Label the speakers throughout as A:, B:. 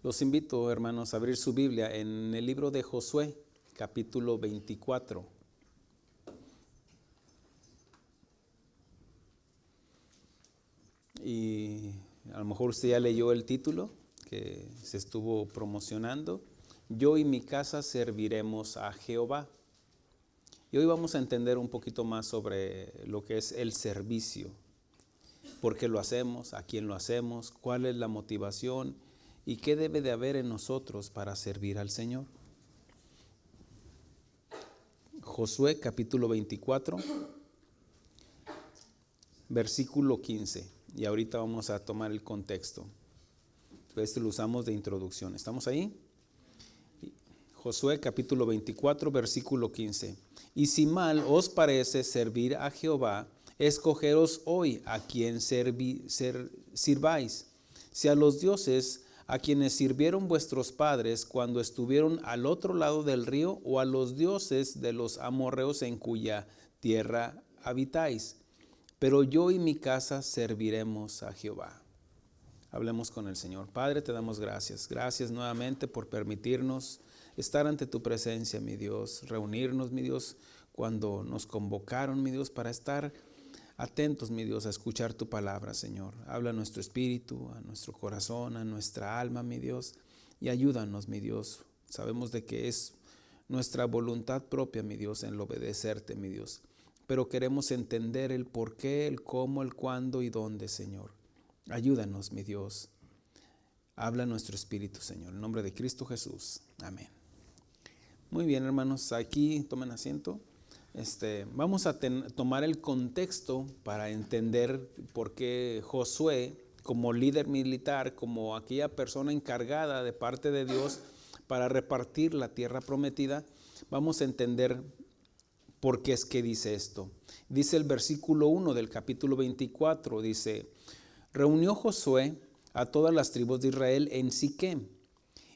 A: Los invito, hermanos, a abrir su Biblia en el libro de Josué, capítulo 24. Y a lo mejor usted ya leyó el título que se estuvo promocionando. Yo y mi casa serviremos a Jehová. Y hoy vamos a entender un poquito más sobre lo que es el servicio. ¿Por qué lo hacemos? ¿A quién lo hacemos? ¿Cuál es la motivación? ¿Y qué debe de haber en nosotros para servir al Señor? Josué capítulo 24, versículo 15. Y ahorita vamos a tomar el contexto. Este lo usamos de introducción. ¿Estamos ahí? Josué capítulo 24, versículo 15. Y si mal os parece servir a Jehová, escogeros hoy a quien sirváis. Si a los dioses a quienes sirvieron vuestros padres cuando estuvieron al otro lado del río, o a los dioses de los amorreos en cuya tierra habitáis. Pero yo y mi casa serviremos a Jehová. Hablemos con el Señor. Padre, te damos gracias. Gracias nuevamente por permitirnos estar ante tu presencia, mi Dios. Reunirnos, mi Dios, cuando nos convocaron, mi Dios, para estar atentos, mi Dios, a escuchar tu palabra, Señor. Habla a nuestro espíritu, a nuestro corazón, a nuestra alma, mi Dios, y ayúdanos, mi Dios. Sabemos de que es nuestra voluntad propia, mi Dios, en el obedecerte, mi Dios. Pero queremos entender el por qué, el cómo, el cuándo y dónde, Señor. Ayúdanos, mi Dios. Habla a nuestro espíritu, Señor. En el nombre de Cristo Jesús. Amén. Muy bien, hermanos. Aquí tomen asiento. Vamos a tomar el contexto para entender por qué Josué, como líder militar, como aquella persona encargada de parte de Dios para repartir la tierra prometida, vamos a entender por qué es que dice esto. Dice el versículo 1 del capítulo 24, dice: reunió Josué a todas las tribus de Israel en Siquem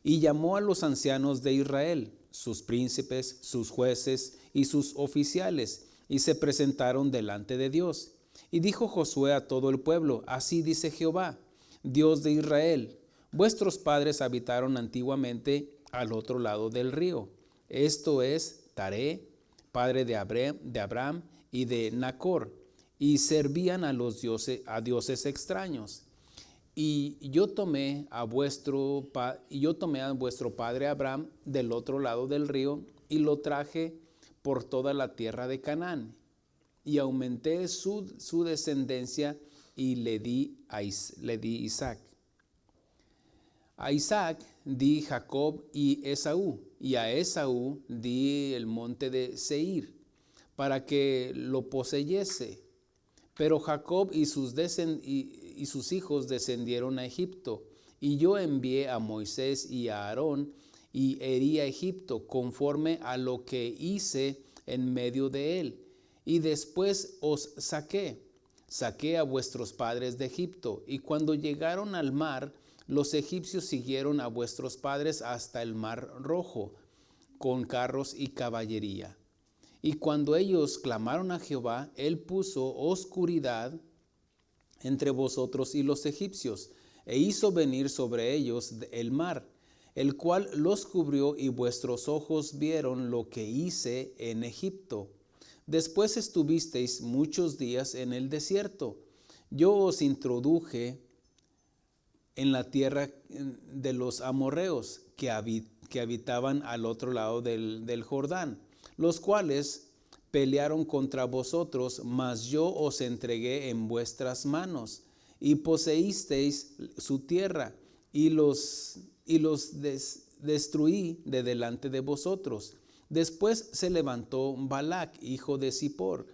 A: y llamó a los ancianos de Israel, sus príncipes, sus jueces y sus oficiales, y se presentaron delante de Dios. Y dijo Josué a todo el pueblo: así dice Jehová, Dios de Israel: vuestros padres habitaron antiguamente al otro lado del río, esto es Taré, padre de Abraham y de Nacor, y servían a dioses extraños. Y yo tomé a vuestro padre Abraham del otro lado del río y lo traje por toda la tierra de Canaán, y aumenté su descendencia y le di Isaac. A Isaac di Jacob y Esaú, y a Esaú di el monte de Seir, para que lo poseyese. Pero Jacob y sus hijos descendieron a Egipto, y yo envié a Moisés y a Aarón, y herí a Egipto conforme a lo que hice en medio de él. Y después os saqué a vuestros padres de Egipto, y cuando llegaron al mar, los egipcios siguieron a vuestros padres hasta el mar Rojo, con carros y caballería. Y cuando ellos clamaron a Jehová, él puso oscuridad entre vosotros y los egipcios, e hizo venir sobre ellos el mar, el cual los cubrió, y vuestros ojos vieron lo que hice en Egipto. Después estuvisteis muchos días en el desierto. Yo os introduje en la tierra de los amorreos que habitaban al otro lado del Jordán, los cuales pelearon contra vosotros, mas yo os entregué en vuestras manos, y poseísteis su tierra, y los destruí de delante de vosotros. Después se levantó Balac, hijo de Zippor,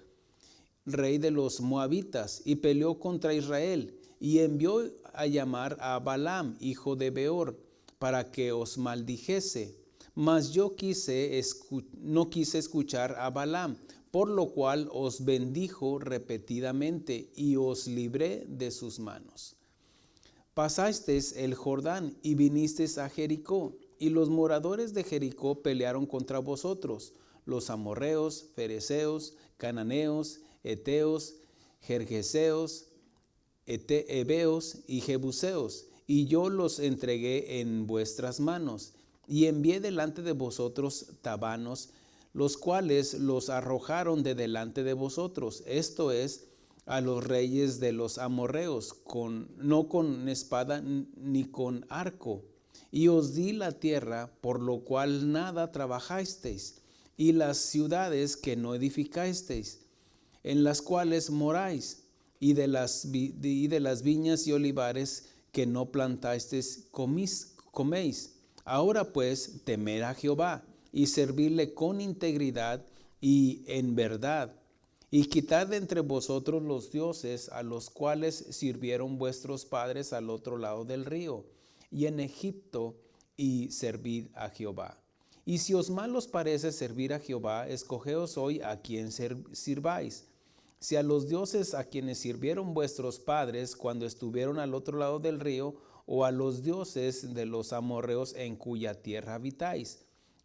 A: rey de los moabitas, y peleó contra Israel, y envió a llamar a Balaam, hijo de Beor, para que os maldijese. Mas yo no quise escuchar a Balaam, por lo cual os bendijo repetidamente, y os libré de sus manos. Pasasteis el Jordán y vinisteis a Jericó, y los moradores de Jericó pelearon contra vosotros, los amorreos, fereceos, cananeos, heteos, gergeseos, heveos y jebuseos, y yo los entregué en vuestras manos, y envié delante de vosotros tabanos, los cuales los arrojaron de delante de vosotros, esto es, a los reyes de los amorreos, no con espada ni con arco. Y os di la tierra, por lo cual nada trabajasteis, y las ciudades que no edificasteis, en las cuales moráis, y de las viñas y olivares que no plantasteis coméis. Ahora pues, temed a Jehová, y servirle con integridad y en verdad, y quitad de entre vosotros los dioses a los cuales sirvieron vuestros padres al otro lado del río, y en Egipto, y servid a Jehová. Y si os mal os parece servir a Jehová, escogeos hoy a quien sirváis, si a los dioses a quienes sirvieron vuestros padres cuando estuvieron al otro lado del río, o a los dioses de los amorreos en cuya tierra habitáis.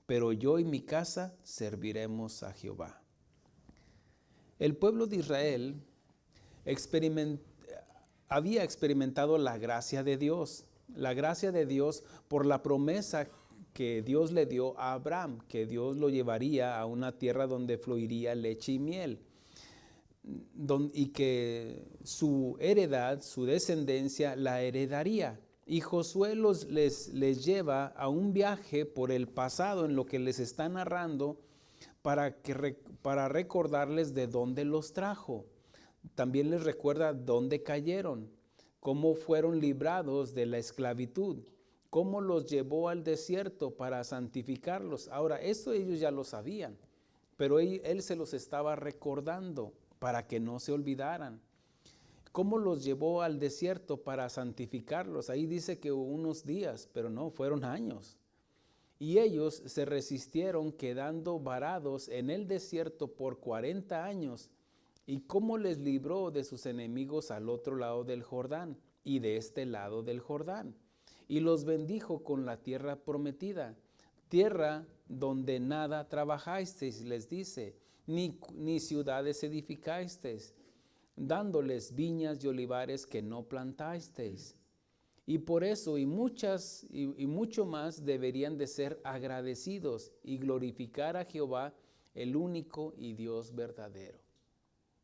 A: Pero yo y mi casa serviremos a Jehová. El pueblo de Israel había experimentado la gracia de Dios por la promesa que Dios le dio a Abraham, que Dios lo llevaría a una tierra donde fluiría leche y miel, y que su heredad, su descendencia, la heredaría. Y Josué les lleva a un viaje por el pasado en lo que les está narrando para recordarles de dónde los trajo. También les recuerda dónde cayeron, cómo fueron librados de la esclavitud, cómo los llevó al desierto para santificarlos. Ahora, esto ellos ya lo sabían, pero él se los estaba recordando para que no se olvidaran. ¿Cómo los llevó al desierto para santificarlos? Ahí dice que unos días, pero no, fueron años. Y ellos se resistieron quedando varados en el desierto por 40 años. ¿Y cómo les libró de sus enemigos al otro lado del Jordán y de este lado del Jordán? Y los bendijo con la tierra prometida, tierra donde nada trabajasteis, les dice, ni ciudades edificasteis, dándoles viñas y olivares que no plantasteis. Y por eso y mucho más deberían de ser agradecidos y glorificar a Jehová, el único y Dios verdadero.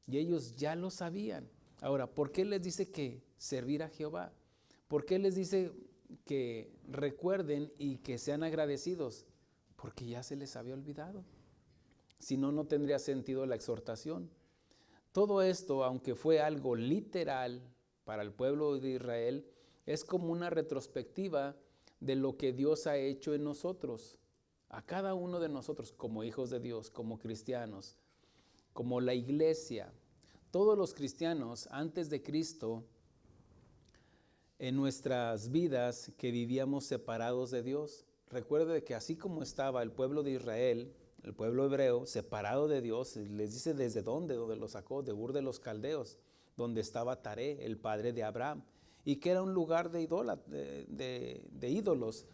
A: Y ellos ya lo sabían. Ahora, ¿por qué les dice que servir a Jehová? ¿Por qué les dice que recuerden y que sean agradecidos? Porque ya se les había olvidado. Si no, no tendría sentido la exhortación. Todo esto, aunque fue algo literal para el pueblo de Israel, es como una retrospectiva de lo que Dios ha hecho en nosotros, a cada uno de nosotros como hijos de Dios, como cristianos, como la iglesia. Todos los cristianos antes de Cristo, en nuestras vidas que vivíamos separados de Dios. Recuerde que así como estaba el pueblo de Israel, el pueblo hebreo, separado de Dios, les dice desde dónde lo sacó, de Ur de los Caldeos, donde estaba Taré, el padre de Abraham, y que era un lugar de ídolos,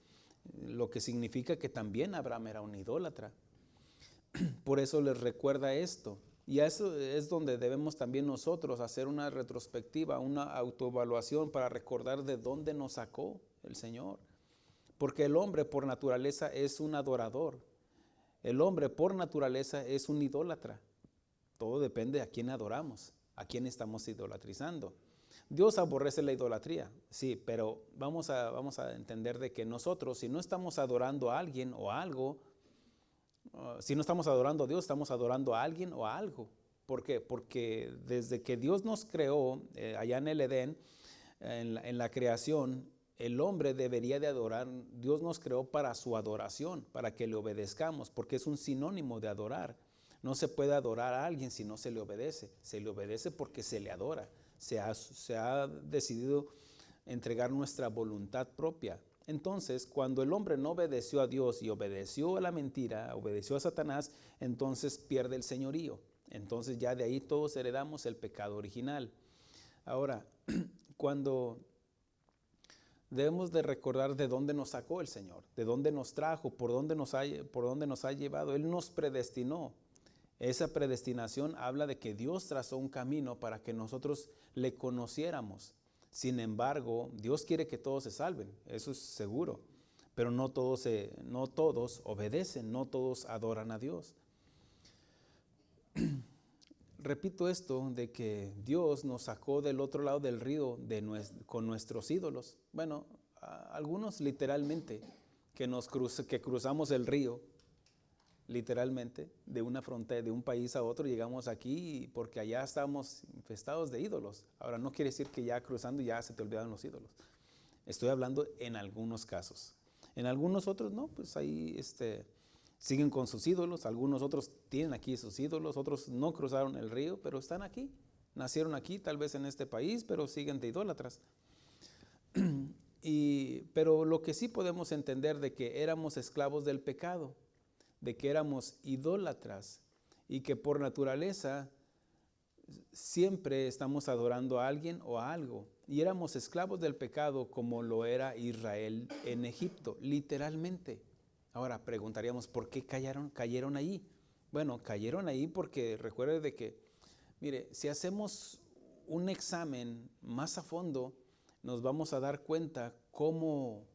A: lo que significa que también Abraham era un idólatra. Por eso les recuerda esto. Y eso es donde debemos también nosotros hacer una retrospectiva, una autoevaluación para recordar de dónde nos sacó el Señor. Porque el hombre por naturaleza es un adorador. El hombre por naturaleza es un idólatra. Todo depende a quién adoramos, a quién estamos idolatrizando. Dios aborrece la idolatría, sí, pero vamos a entender de que nosotros, si no estamos adorando a alguien o a algo, si no estamos adorando a Dios, estamos adorando a alguien o a algo. ¿Por qué? Porque desde que Dios nos creó allá en el Edén, en la creación, el hombre debería de adorar. Dios nos creó para su adoración, para que le obedezcamos, porque es un sinónimo de adorar. No se puede adorar a alguien si no se le obedece. Se le obedece porque se le adora. Se ha decidido entregar nuestra voluntad propia. Entonces, cuando el hombre no obedeció a Dios y obedeció a la mentira, obedeció a Satanás, entonces pierde el señorío. Entonces ya de ahí todos heredamos el pecado original. Ahora, cuando debemos de recordar de dónde nos sacó el Señor, de dónde nos trajo, por dónde nos ha llevado. Él nos predestinó. Esa predestinación habla de que Dios trazó un camino para que nosotros le conociéramos. Sin embargo, Dios quiere que todos se salven, eso es seguro, pero no todos obedecen, no todos adoran a Dios. Repito esto de que Dios nos sacó del otro lado del río con nuestros ídolos. Bueno, algunos literalmente que cruzamos el río, literalmente, de una frontera, de un país a otro, llegamos aquí porque allá estamos infestados de ídolos. Ahora, no quiere decir que ya cruzando ya se te olvidaron los ídolos. Estoy hablando en algunos casos. En algunos otros no, pues ahí siguen con sus ídolos. Algunos otros tienen aquí sus ídolos, otros no cruzaron el río, pero están aquí. Nacieron aquí, tal vez en este país, pero siguen de idólatras. Pero lo que sí podemos entender de que éramos esclavos del pecado, de que éramos idólatras y que por naturaleza siempre estamos adorando a alguien o a algo. Y éramos esclavos del pecado como lo era Israel en Egipto, literalmente. Ahora preguntaríamos, ¿por qué cayeron allí? Bueno, cayeron ahí porque recuerde de que, mire, si hacemos un examen más a fondo, nos vamos a dar cuenta cómo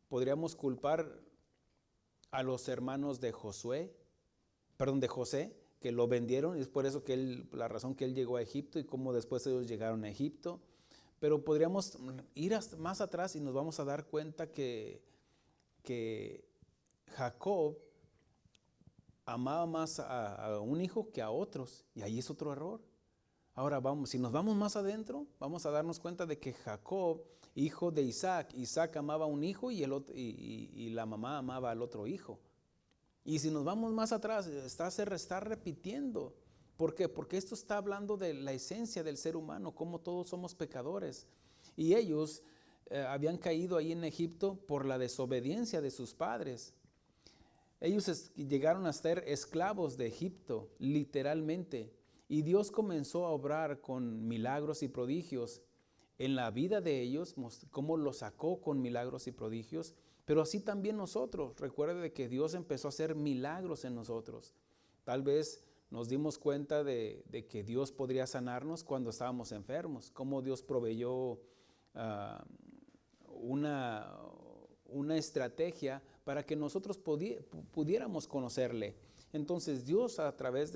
A: podríamos culpar a los hermanos de José, que lo vendieron, y es por eso que la razón que él llegó a Egipto y cómo después ellos llegaron a Egipto. Pero podríamos ir más atrás y nos vamos a dar cuenta que Jacob amaba más a un hijo que a otros, y ahí es otro error. Ahora si nos vamos más adentro, vamos a darnos cuenta de que Jacob, hijo de Isaac amaba a un hijo y la mamá amaba al otro hijo. Y si nos vamos más atrás, se está repitiendo. ¿Por qué? Porque esto está hablando de la esencia del ser humano, cómo todos somos pecadores. Y ellos habían caído ahí en Egipto por la desobediencia de sus padres. Ellos llegaron a ser esclavos de Egipto, literalmente. Y Dios comenzó a obrar con milagros y prodigios en la vida de ellos, cómo los sacó con milagros y prodigios. Pero así también nosotros. Recuerde que Dios empezó a hacer milagros en nosotros. Tal vez nos dimos cuenta de que Dios podría sanarnos cuando estábamos enfermos. Cómo Dios proveyó una estrategia para que nosotros pudiéramos conocerle. Entonces Dios a través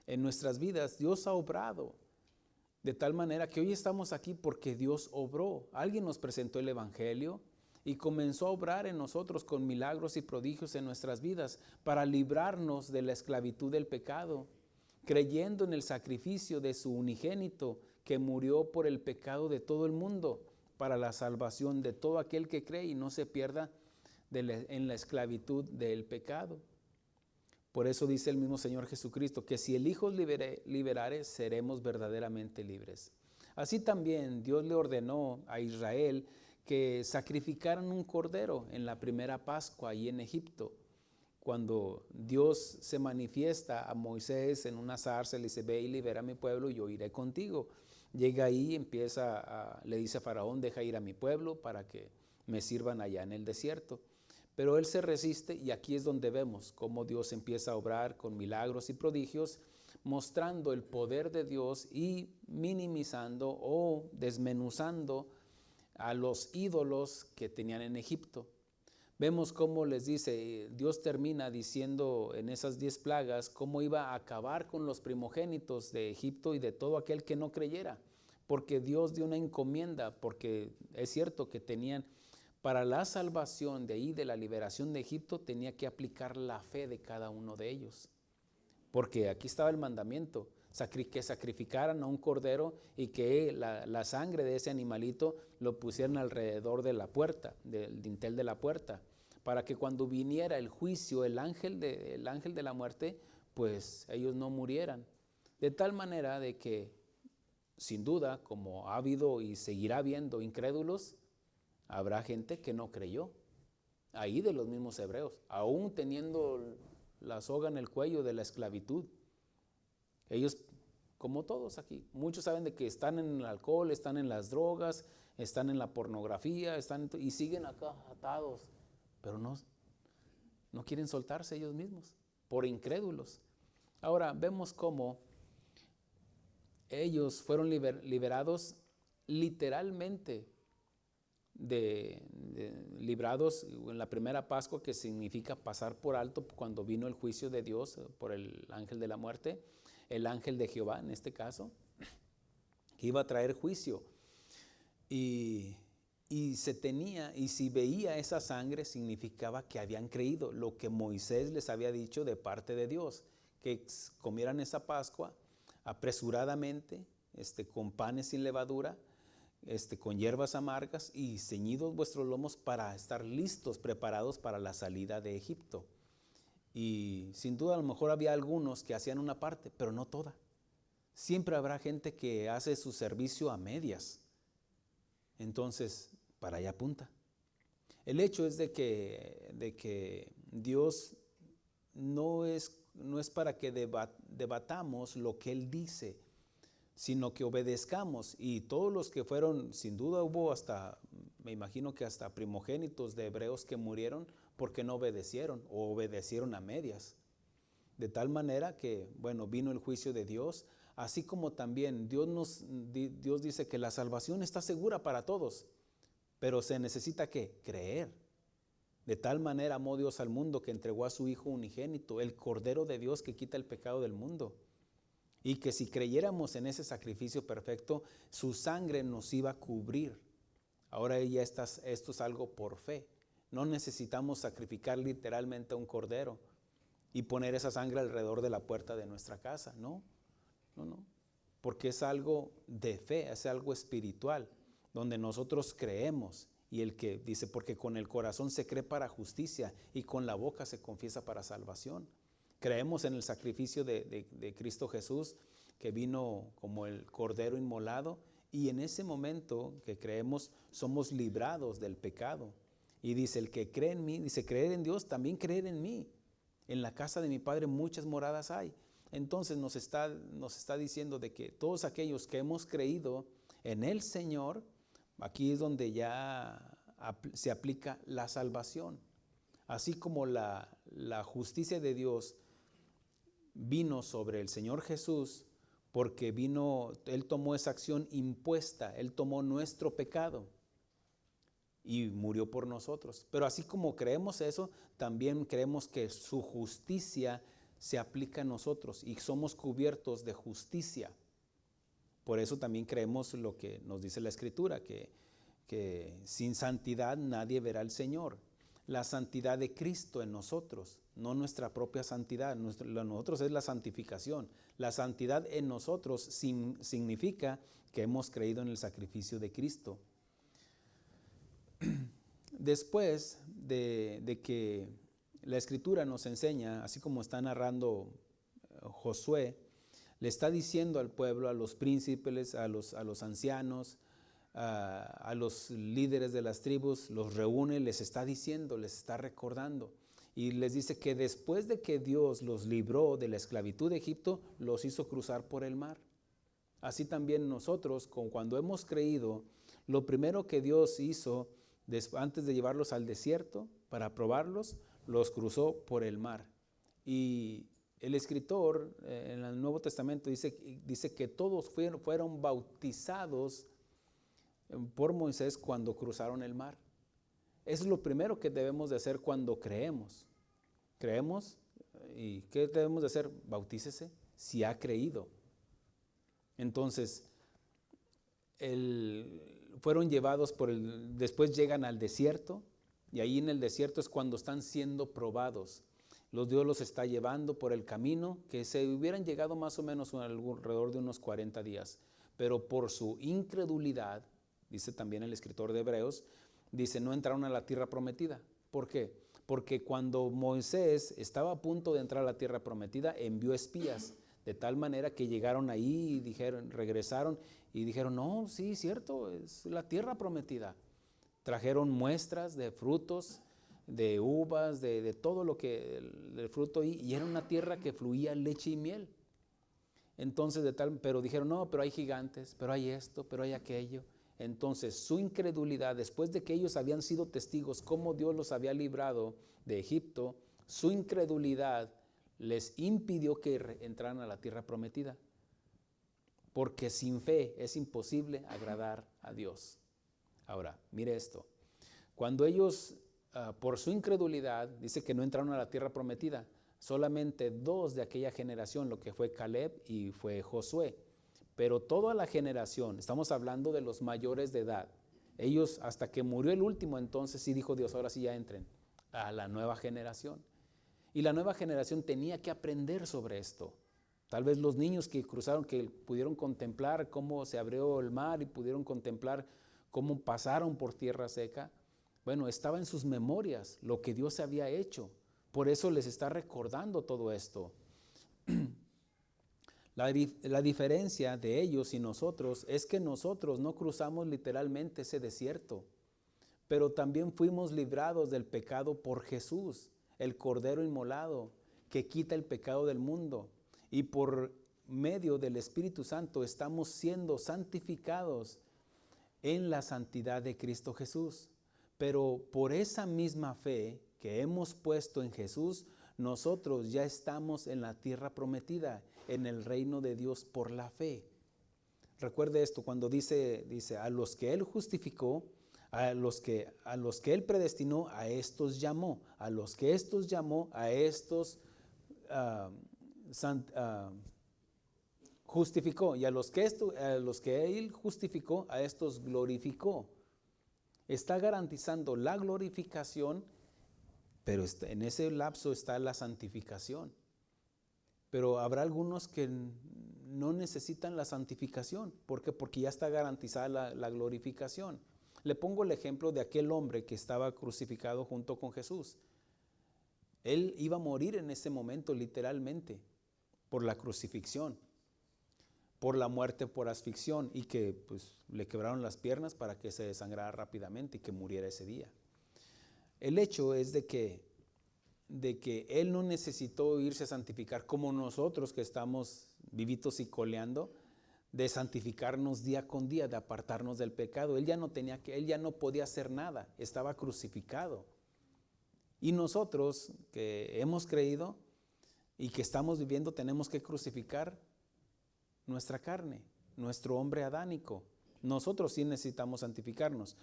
A: en nuestras vidas, Dios ha obrado. De tal manera que hoy estamos aquí porque Dios obró. Alguien nos presentó el Evangelio y comenzó a obrar en nosotros con milagros y prodigios en nuestras vidas para librarnos de la esclavitud del pecado, creyendo en el sacrificio de su unigénito que murió por el pecado de todo el mundo, para la salvación de todo aquel que cree y no se pierda en la esclavitud del pecado. Por eso dice el mismo Señor Jesucristo, que si el Hijo liberare, seremos verdaderamente libres. Así también Dios le ordenó a Israel que sacrificaran un cordero en la primera Pascua ahí en Egipto. Cuando Dios se manifiesta a Moisés en una zarza, le dice, ve y libera a mi pueblo y yo iré contigo. Llega ahí, le dice a Faraón, deja ir a mi pueblo para que me sirvan allá en el desierto. Pero él se resiste y aquí es donde vemos cómo Dios empieza a obrar con milagros y prodigios, mostrando el poder de Dios y minimizando o desmenuzando a los ídolos que tenían en Egipto. Vemos cómo les dice, Dios termina diciendo en esas 10 plagas cómo iba a acabar con los primogénitos de Egipto y de todo aquel que no creyera, porque Dios dio una encomienda, porque es cierto que tenían, para la salvación de ahí, de la liberación de Egipto, tenía que aplicar la fe de cada uno de ellos. Porque aquí estaba el mandamiento, que sacrificaran a un cordero y que la sangre de ese animalito lo pusieran alrededor de la puerta, del dintel de la puerta, para que cuando viniera el juicio, el ángel de la muerte, pues ellos no murieran. De tal manera de que, sin duda, como ha habido y seguirá habiendo incrédulos, habrá gente que no creyó, ahí de los mismos hebreos, aún teniendo la soga en el cuello de la esclavitud. Ellos, como todos aquí, muchos saben de que están en el alcohol, están en las drogas, están en la pornografía, y siguen acá atados, pero no quieren soltarse ellos mismos, por incrédulos. Ahora vemos cómo ellos fueron liberados literalmente librados en la primera Pascua, que significa pasar por alto cuando vino el juicio de Dios por el ángel de la muerte, el ángel de Jehová en este caso, que iba a traer juicio. Y si veía esa sangre, significaba que habían creído lo que Moisés les había dicho de parte de Dios, que comieran esa Pascua apresuradamente, con panes sin levadura, con hierbas amargas y ceñidos vuestros lomos para estar listos, preparados para la salida de Egipto. Y sin duda a lo mejor había algunos que hacían una parte, pero no toda. Siempre habrá gente que hace su servicio a medias. Entonces, para allá apunta. El hecho es de que Dios no es para que debatamos lo que Él dice, sino que obedezcamos. Y todos los que fueron, sin duda hubo hasta, me imagino que hasta primogénitos de hebreos que murieron porque no obedecieron o obedecieron a medias. De tal manera que, bueno, vino el juicio de Dios, así como también Dios dice que la salvación está segura para todos, pero se necesita ¿qué? Creer. De tal manera amó Dios al mundo que entregó a su Hijo unigénito, el Cordero de Dios que quita el pecado del mundo. Y que si creyéramos en ese sacrificio perfecto, su sangre nos iba a cubrir. Ahora ya esto es algo por fe. No necesitamos sacrificar literalmente a un cordero y poner esa sangre alrededor de la puerta de nuestra casa. No. Porque es algo de fe, es algo espiritual, donde nosotros creemos. Y el que dice, porque con el corazón se cree para justicia y con la boca se confiesa para salvación. Creemos en el sacrificio de Cristo Jesús, que vino como el cordero inmolado, y en ese momento que creemos somos librados del pecado. Y dice, el que cree en mí, dice, creer en Dios, también creer en mí. En la casa de mi Padre muchas moradas hay. Entonces nos está diciendo de que todos aquellos que hemos creído en el Señor, aquí es donde ya se aplica la salvación. Así como la justicia de Dios vino sobre el Señor Jesús, porque Él tomó esa acción impuesta, Él tomó nuestro pecado y murió por nosotros. Pero así como creemos eso, también creemos que su justicia se aplica a nosotros y somos cubiertos de justicia. Por eso también creemos lo que nos dice la Escritura, que sin santidad nadie verá al Señor. La santidad de Cristo en nosotros, no nuestra propia santidad. Nosotros es la santificación. La santidad en nosotros significa que hemos creído en el sacrificio de Cristo. Después de que la Escritura nos enseña, así como está narrando Josué, le está diciendo al pueblo, a los príncipes, a los ancianos, a los líderes de las tribus, los reúne, les está diciendo, les está recordando. Y les dice que después de que Dios los libró de la esclavitud de Egipto, los hizo cruzar por el mar. Así también nosotros, cuando hemos creído, lo primero que Dios hizo, antes de llevarlos al desierto para probarlos, los cruzó por el mar. Y el escritor en el Nuevo Testamento dice que todos fueron bautizados por Moisés cuando cruzaron el mar. Eso es lo primero que debemos de hacer cuando creemos. Creemos, ¿y qué debemos de hacer? Bautícese si ha creído. Entonces, fueron llevados después llegan al desierto, y ahí en el desierto es cuando están siendo probados. Dios los está llevando por el camino, que se hubieran llegado más o menos alrededor de unos 40 días, pero por su incredulidad, dice también el escritor de Hebreos, dice, no entraron a la tierra prometida. ¿Por qué? Porque cuando Moisés estaba a punto de entrar a la tierra prometida, envió espías, de tal manera que llegaron ahí y regresaron y dijeron, no, sí, cierto, es la tierra prometida. Trajeron muestras de frutos, de uvas, de todo lo que, el fruto, y era una tierra que fluía leche y miel. Entonces, pero dijeron, no, pero hay gigantes, pero hay esto, pero hay aquello. Entonces, su incredulidad, después de que ellos habían sido testigos cómo Dios los había librado de Egipto, su incredulidad les impidió que entraran a la tierra prometida. porque sin fe es imposible agradar a Dios. Ahora, mire esto. Cuando ellos, por su incredulidad, dice que no entraron a la tierra prometida, solamente 2 de aquella generación, lo que fue Caleb y fue Josué. Pero toda la generación, estamos hablando de los mayores de edad, ellos hasta que murió el último, entonces sí dijo Dios, ahora sí ya entren a la nueva generación. Y la nueva generación tenía que aprender sobre esto. Tal vez los niños que cruzaron, que pudieron contemplar cómo se abrió el mar y pudieron contemplar cómo pasaron por tierra seca, bueno, estaba en sus memorias lo que Dios había hecho. Por eso les está recordando todo esto. La diferencia de ellos y nosotros es que nosotros no cruzamos literalmente ese desierto, pero también fuimos librados del pecado por Jesús, el Cordero inmolado, que quita el pecado del mundo. Y por medio del Espíritu Santo estamos siendo santificados en la santidad de Cristo Jesús. Pero por esa misma fe que hemos puesto en Jesús, nosotros ya estamos en la tierra prometida, en el reino de Dios por la fe. Recuerde esto, cuando dice a los que Él justificó, a los que Él predestinó, a estos llamó. A los que estos llamó, a estos justificó. Y a los que Él justificó, a estos glorificó. Está garantizando la glorificación, pero en ese lapso está la santificación. Pero habrá algunos que no necesitan la santificación. ¿Por qué? Porque ya está garantizada la glorificación. Le pongo el ejemplo de aquel hombre que estaba crucificado junto con Jesús. Él iba a morir en ese momento literalmente por la crucifixión, por la muerte por asfixión, y que pues, le quebraron las piernas para que se desangrara rápidamente y que muriera ese día. El hecho es de que Él no necesitó irse a santificar como nosotros que estamos vivitos y coleando, de santificarnos día con día, de apartarnos del pecado. Él ya no podía hacer nada, estaba crucificado. Y nosotros que hemos creído y que estamos viviendo, tenemos que crucificar nuestra carne, nuestro hombre adánico. Nosotros sí necesitamos santificarnos,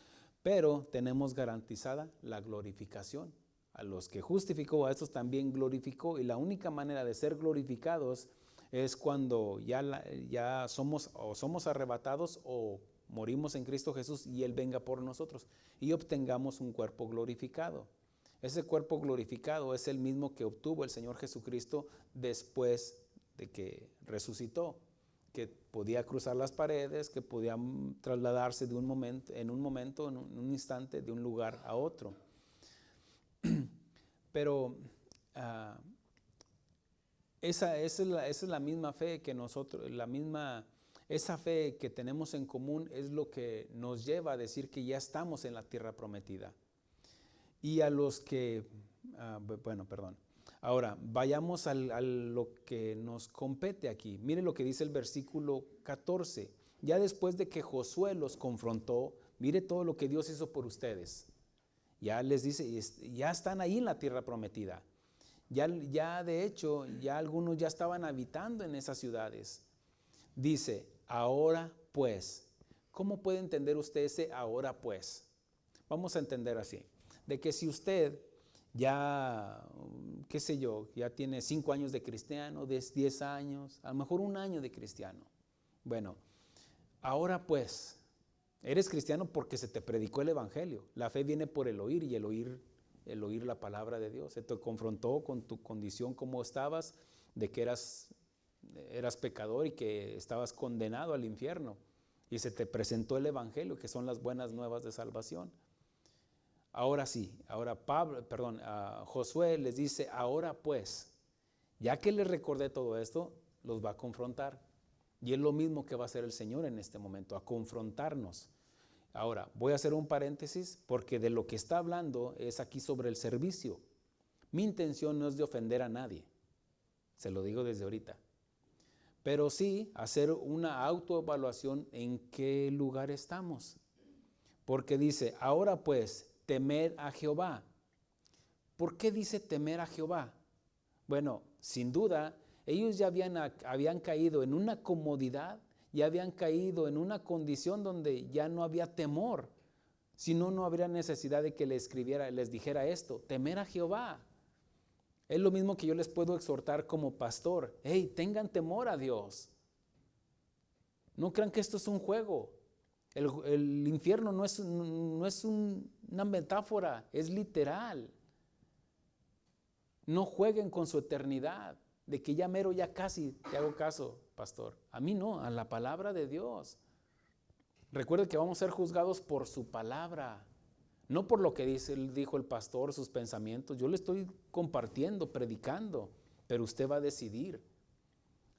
A: pero tenemos garantizada la glorificación. A los que justificó, a estos también glorificó, y la única manera de ser glorificados es cuando ya somos arrebatados o morimos en Cristo Jesús y Él venga por nosotros y obtengamos un cuerpo glorificado. Ese cuerpo glorificado es el mismo que obtuvo el Señor Jesucristo después de que resucitó, que podía cruzar las paredes, que podía trasladarse en un instante, de un lugar a otro. Pero esa es la misma fe que nosotros, esa fe que tenemos en común es lo que nos lleva a decir que ya estamos en la tierra prometida. Y a los que, ahora vayamos a lo que nos compete aquí. Mire lo que dice el versículo 14. Ya después de que Josué los confrontó, mire todo lo que Dios hizo por ustedes. Ya les dice, ya están ahí en la tierra prometida. Ya de hecho, ya algunos ya estaban habitando en esas ciudades. Dice, ahora pues. ¿Cómo puede entender usted ese ahora pues? Vamos a entender así. De que si usted ya, ya tiene 5 años de cristiano, 10 años, a lo mejor 1 año de cristiano. Bueno, ahora pues, eres cristiano porque se te predicó el evangelio. La fe viene por el oír, y el oír la palabra de Dios. Se te confrontó con tu condición, como estabas, de que eras pecador y que estabas condenado al infierno. Y se te presentó el evangelio, que son las buenas nuevas de salvación. Ahora sí, Josué les dice, ahora pues, ya que les recordé todo esto, los va a confrontar. Y es lo mismo que va a hacer el Señor en este momento, a confrontarnos. Ahora, voy a hacer un paréntesis porque de lo que está hablando es aquí sobre el servicio. Mi intención no es de ofender a nadie, se lo digo desde ahorita. Pero sí hacer una autoevaluación en qué lugar estamos. Porque dice, ahora pues, temer a Jehová. ¿Por qué dice temer a Jehová? Bueno, sin duda, ellos ya habían caído en una comodidad, ya habían caído en una condición donde ya no había temor. Si no, no habría necesidad de que les dijera esto, temer a Jehová. Es lo mismo que yo les puedo exhortar como pastor. Hey, tengan temor a Dios. No crean que esto es un juego. El infierno no es una metáfora, es literal. No jueguen con su eternidad, de que ya mero, ya casi, te hago caso, pastor. A mí no, a la palabra de Dios. Recuerde que vamos a ser juzgados por su palabra, no por lo que dijo el pastor, sus pensamientos. Yo le estoy compartiendo, predicando, pero usted va a decidir.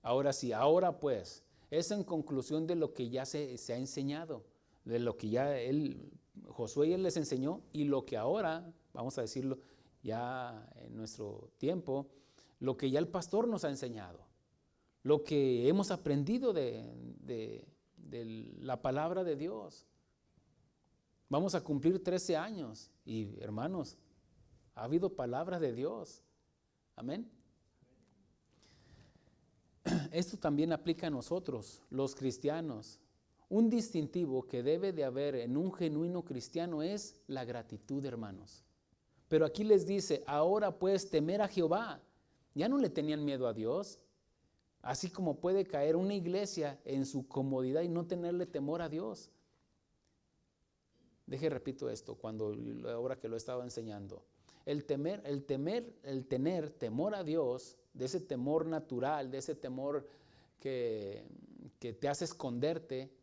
A: Ahora sí, ahora pues, es en conclusión de lo que ya se ha enseñado, de lo que ya Josué les enseñó y lo que ahora, vamos a decirlo ya en nuestro tiempo, lo que ya el pastor nos ha enseñado, lo que hemos aprendido de la palabra de Dios. Vamos a cumplir 13 años y hermanos, ha habido palabra de Dios. Amén. Esto también aplica a nosotros, los cristianos. Un distintivo que debe de haber en un genuino cristiano es la gratitud, hermanos. Pero aquí les dice, ahora puedes temer a Jehová. Ya no le tenían miedo a Dios. Así como puede caer una iglesia en su comodidad y no tenerle temor a Dios. Repito esto, ahora que lo estaba enseñando. El tener temor a Dios, de ese temor natural, de ese temor que te hace esconderte,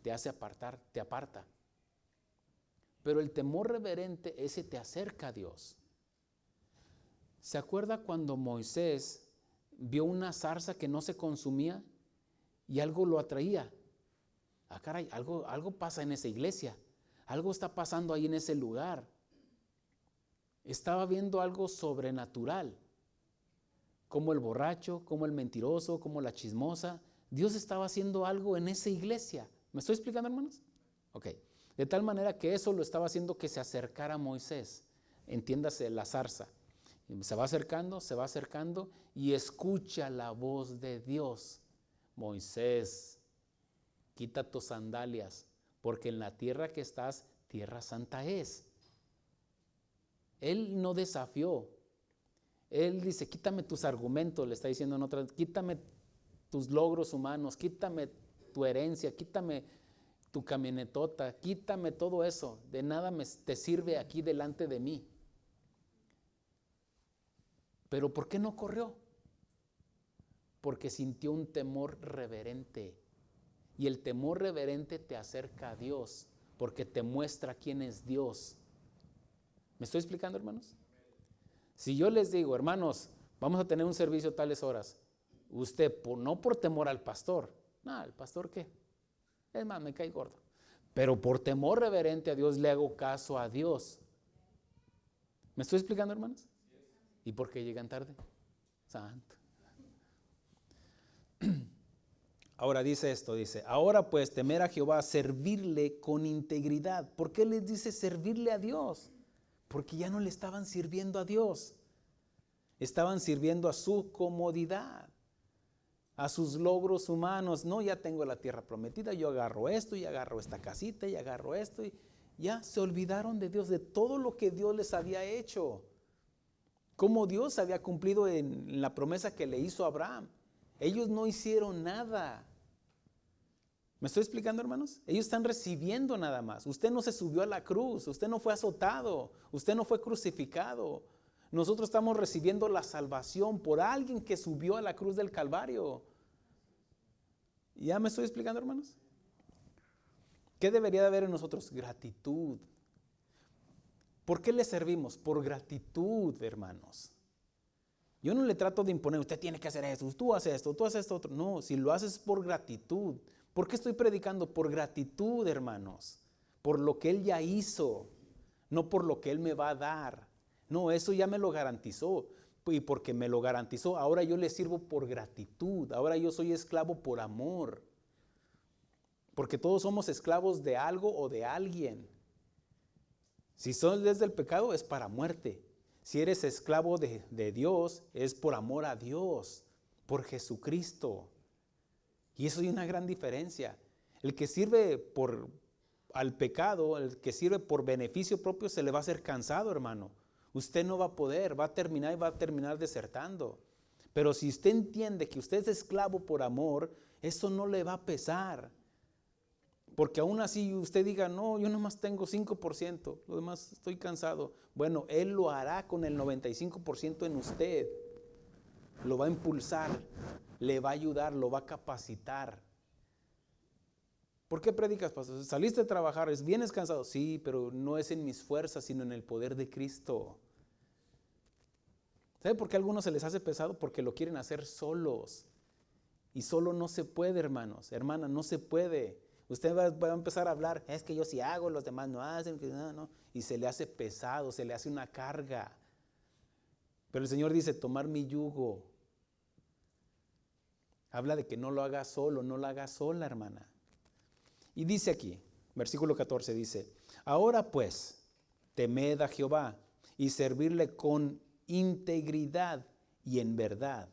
A: te hace apartar, te aparta. Pero el temor reverente, ese te acerca a Dios. ¿Se acuerda cuando Moisés vio una zarza que no se consumía y algo lo atraía? Ah, caray, algo pasa en esa iglesia. Algo está pasando ahí en ese lugar. Estaba viendo algo sobrenatural. Como el borracho, como el mentiroso, como la chismosa. Dios estaba haciendo algo en esa iglesia. ¿Me estoy explicando, hermanos? Ok. De tal manera que eso lo estaba haciendo que se acercara a Moisés. Entiéndase, la zarza. Se va acercando y escucha la voz de Dios. Moisés, quita tus sandalias, porque en la tierra que estás, tierra santa es. Él no desafió. Él dice, quítame tus argumentos, le está diciendo en otra, quítame tus logros humanos, quítame tu herencia, quítame tu camionetota, quítame todo eso, de nada te sirve aquí delante de mí. Pero ¿por qué no corrió? Porque sintió un temor reverente. Y el temor reverente te acerca a Dios, porque te muestra quién es Dios. ¿Me estoy explicando, hermanos? Si yo les digo, hermanos, vamos a tener un servicio tales horas, usted no por temor al pastor, no, ¿el pastor qué? Es más, me cae gordo. Pero por temor reverente a Dios le hago caso a Dios. ¿Me estoy explicando, hermanos? ¿Y por qué llegan tarde? Santo. Ahora dice esto, ahora pues temer a Jehová, servirle con integridad. ¿Por qué les dice servirle a Dios? Porque ya no le estaban sirviendo a Dios. Estaban sirviendo a su comodidad, a sus logros humanos. No, ya tengo la tierra prometida, yo agarro esto y agarro esta casita y agarro esto. Y ya se olvidaron de Dios, de todo lo que Dios les había hecho. Cómo Dios había cumplido en la promesa que le hizo a Abraham. Ellos no hicieron nada. ¿Me estoy explicando, hermanos? Ellos están recibiendo nada más. Usted no se subió a la cruz, usted no fue azotado, usted no fue crucificado. Nosotros estamos recibiendo la salvación por alguien que subió a la cruz del Calvario. ¿Ya me estoy explicando, hermanos? ¿Qué debería de haber en nosotros? Gratitud. ¿Por qué le servimos? Por gratitud, hermanos. Yo no le trato de imponer, usted tiene que hacer esto, tú haces esto, tú haces esto otro. No, si lo haces por gratitud. ¿Por qué estoy predicando? Por gratitud, hermanos. Por lo que Él ya hizo, no por lo que Él me va a dar. No, eso ya me lo garantizó. Y porque me lo garantizó, ahora yo le sirvo por gratitud. Ahora yo soy esclavo por amor. Porque todos somos esclavos de algo o de alguien. Si son desde el pecado, es para muerte. Si eres esclavo de Dios, es por amor a Dios, por Jesucristo. Y eso hay una gran diferencia. El que sirve al pecado, el que sirve por beneficio propio, se le va a hacer cansado, hermano. Usted no va a poder, va a terminar desertando. Pero si usted entiende que usted es esclavo por amor, eso no le va a pesar. Porque aún así usted diga, no, yo nomás tengo 5%, lo demás estoy cansado. Bueno, Él lo hará con el 95% en usted. Lo va a impulsar, le va a ayudar, lo va a capacitar. ¿Por qué predicas, pastor? Saliste a trabajar, vienes cansado. Sí, pero no es en mis fuerzas, sino en el poder de Cristo. ¿Sabe por qué a algunos se les hace pesado? Porque lo quieren hacer solos. Y solo no se puede, hermanos, hermanas, no se puede. Usted va a empezar a hablar, es que yo sí hago, los demás no hacen, no. Y se le hace pesado, se le hace una carga. Pero el Señor dice, tomar mi yugo. Habla de que no lo haga solo, no lo haga sola, hermana. Y dice aquí, versículo 14 dice, ahora pues, temed a Jehová y servirle con integridad y en verdad.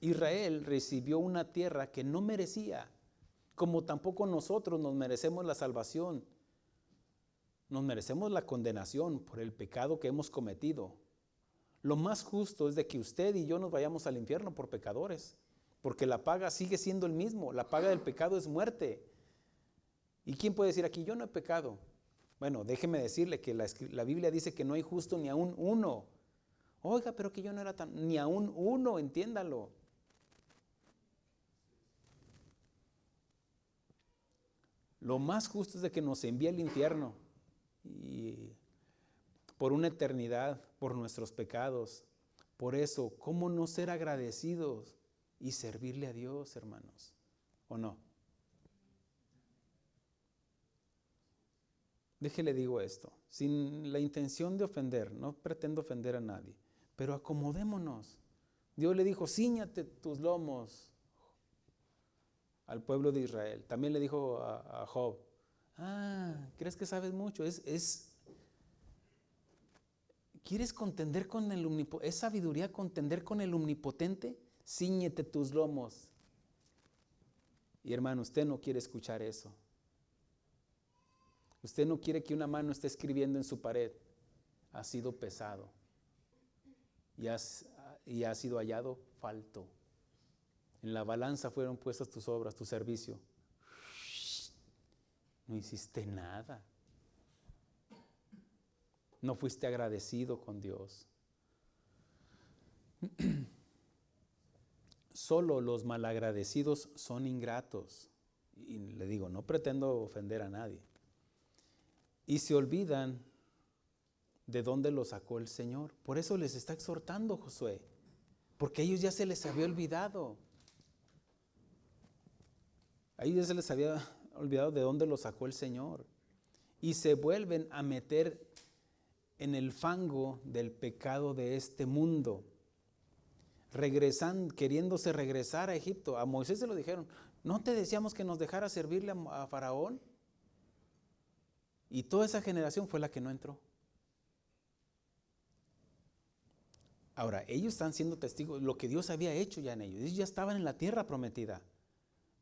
A: Israel recibió una tierra que no merecía, como tampoco nosotros nos merecemos la salvación. Nos merecemos la condenación por el pecado que hemos cometido. Lo más justo es de que usted y yo nos vayamos al infierno por pecadores, porque la paga sigue siendo el mismo. La paga del pecado es muerte. ¿Y quién puede decir aquí, yo no he pecado? Bueno, déjeme decirle que la Biblia dice que no hay justo ni aún uno. Oiga, pero que yo no era ni aún uno, entiéndalo. Lo más justo es de que nos envíe al infierno y por una eternidad, por nuestros pecados. Por eso, ¿cómo no ser agradecidos y servirle a Dios, hermanos? ¿O no? Déjele digo esto, sin la intención de ofender, no pretendo ofender a nadie, pero acomodémonos. Dios le dijo, cíñate tus lomos al pueblo de Israel. También le dijo a Job, ¿crees que sabes mucho? ¿Quieres contender con el omnipotente? ¿Es sabiduría contender con el omnipotente? Cíñete tus lomos. Y hermano, usted no quiere escuchar eso. Usted no quiere que una mano esté escribiendo en su pared. Ha sido pesado y ha sido hallado falto. En la balanza fueron puestas tus obras, tu servicio. No hiciste nada. No fuiste agradecido con Dios. Solo los malagradecidos son ingratos. Y le digo, no pretendo ofender a nadie. Y se olvidan de dónde lo sacó el Señor. Por eso les está exhortando Josué. Porque a ellos ya se les había olvidado. A ellos ya se les había olvidado de dónde lo sacó el Señor. Y se vuelven a meter en el fango del pecado de este mundo. Queriéndose regresar a Egipto. A Moisés se lo dijeron, ¿no te decíamos que nos dejara servirle a Faraón? Y toda esa generación fue la que no entró. Ahora, ellos están siendo testigos de lo que Dios había hecho ya en ellos. Ellos ya estaban en la tierra prometida.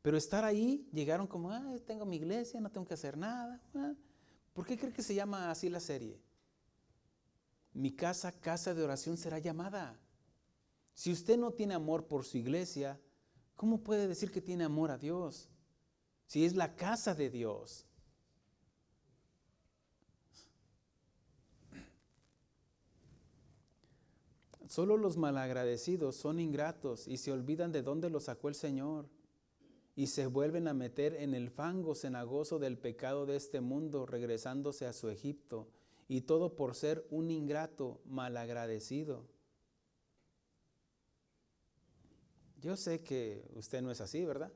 A: Pero estar ahí, llegaron como, tengo mi iglesia, no tengo que hacer nada. ¿Por qué cree que se llama así la serie? Mi casa, casa de oración será llamada. Si usted no tiene amor por su iglesia, ¿cómo puede decir que tiene amor a Dios? Si es la casa de Dios. Solo los malagradecidos son ingratos y se olvidan de dónde los sacó el Señor y se vuelven a meter en el fango cenagoso del pecado de este mundo, regresándose a su Egipto, y todo por ser un ingrato malagradecido. Yo sé que usted no es así, ¿verdad?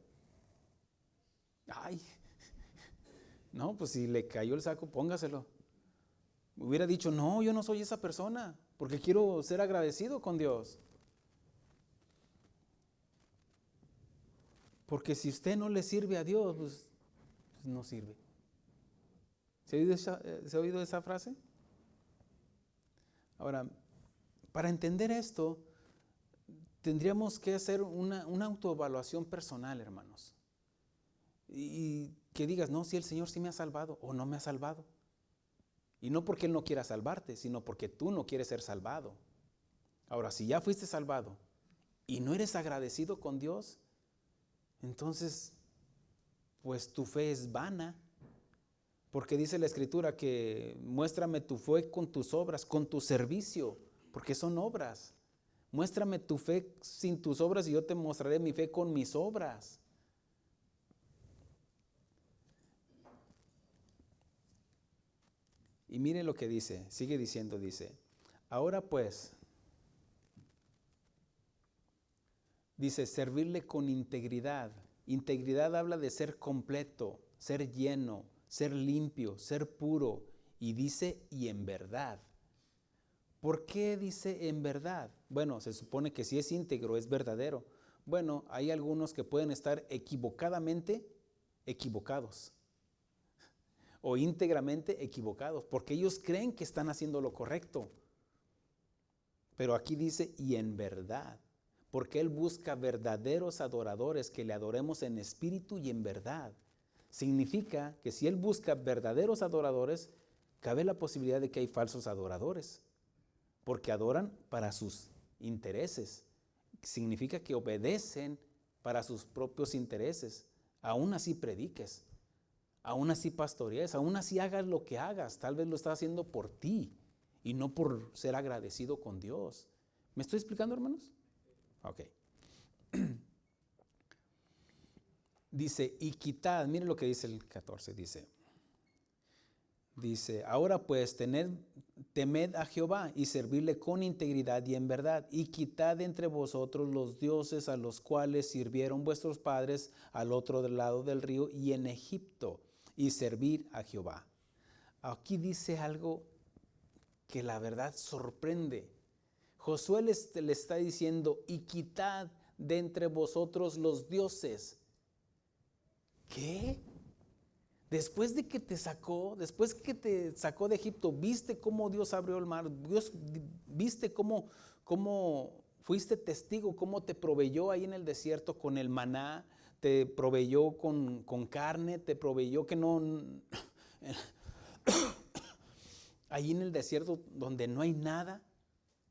A: No, pues si le cayó el saco, póngaselo. Hubiera dicho, no, yo no soy esa persona, porque quiero ser agradecido con Dios. Porque si usted no le sirve a Dios, pues no sirve. ¿Se ha oído esa frase? Ahora, para entender esto, tendríamos que hacer una autoevaluación personal, hermanos. Y que digas, no, si el Señor sí me ha salvado o no me ha salvado. Y no porque Él no quiera salvarte, sino porque tú no quieres ser salvado. Ahora, si ya fuiste salvado y no eres agradecido con Dios, entonces, pues tu fe es vana. Porque dice la Escritura que muéstrame tu fe con tus obras, con tu servicio, porque son obras. Muéstrame tu fe sin tus obras y yo te mostraré mi fe con mis obras. Y miren lo que dice, sigue diciendo, dice, ahora pues, dice, servirle con integridad. Integridad habla de ser completo, ser lleno, ser limpio, ser puro. Y dice, y en verdad. ¿Por qué dice en verdad? Bueno, se supone que si es íntegro, es verdadero. Bueno, hay algunos que pueden estar equivocadamente equivocados o íntegramente equivocados, porque ellos creen que están haciendo lo correcto. Pero aquí dice, y en verdad, porque Él busca verdaderos adoradores que le adoremos en espíritu y en verdad. Significa que si Él busca verdaderos adoradores, cabe la posibilidad de que hay falsos adoradores, porque adoran para sus intereses. Significa que obedecen para sus propios intereses. Aún así prediques, aún así pastorees, aún así hagas lo que hagas, tal vez lo estás haciendo por ti y no por ser agradecido con Dios. ¿Me estoy explicando, hermanos? Ok. Dice, y quitad, miren lo que dice el 14, dice, ahora pues temed a Jehová y servirle con integridad y en verdad, y quitad entre vosotros los dioses a los cuales sirvieron vuestros padres al otro lado del río y en Egipto, y servir a Jehová. Aquí dice algo que la verdad sorprende. Josué le está diciendo, y quitad de entre vosotros los dioses. ¿Qué? Después de que te sacó, de Egipto, viste cómo Dios abrió el mar, viste cómo fuiste testigo, cómo te proveyó ahí en el desierto con el maná, te proveyó con carne, te proveyó que no, ahí en el desierto donde no hay nada,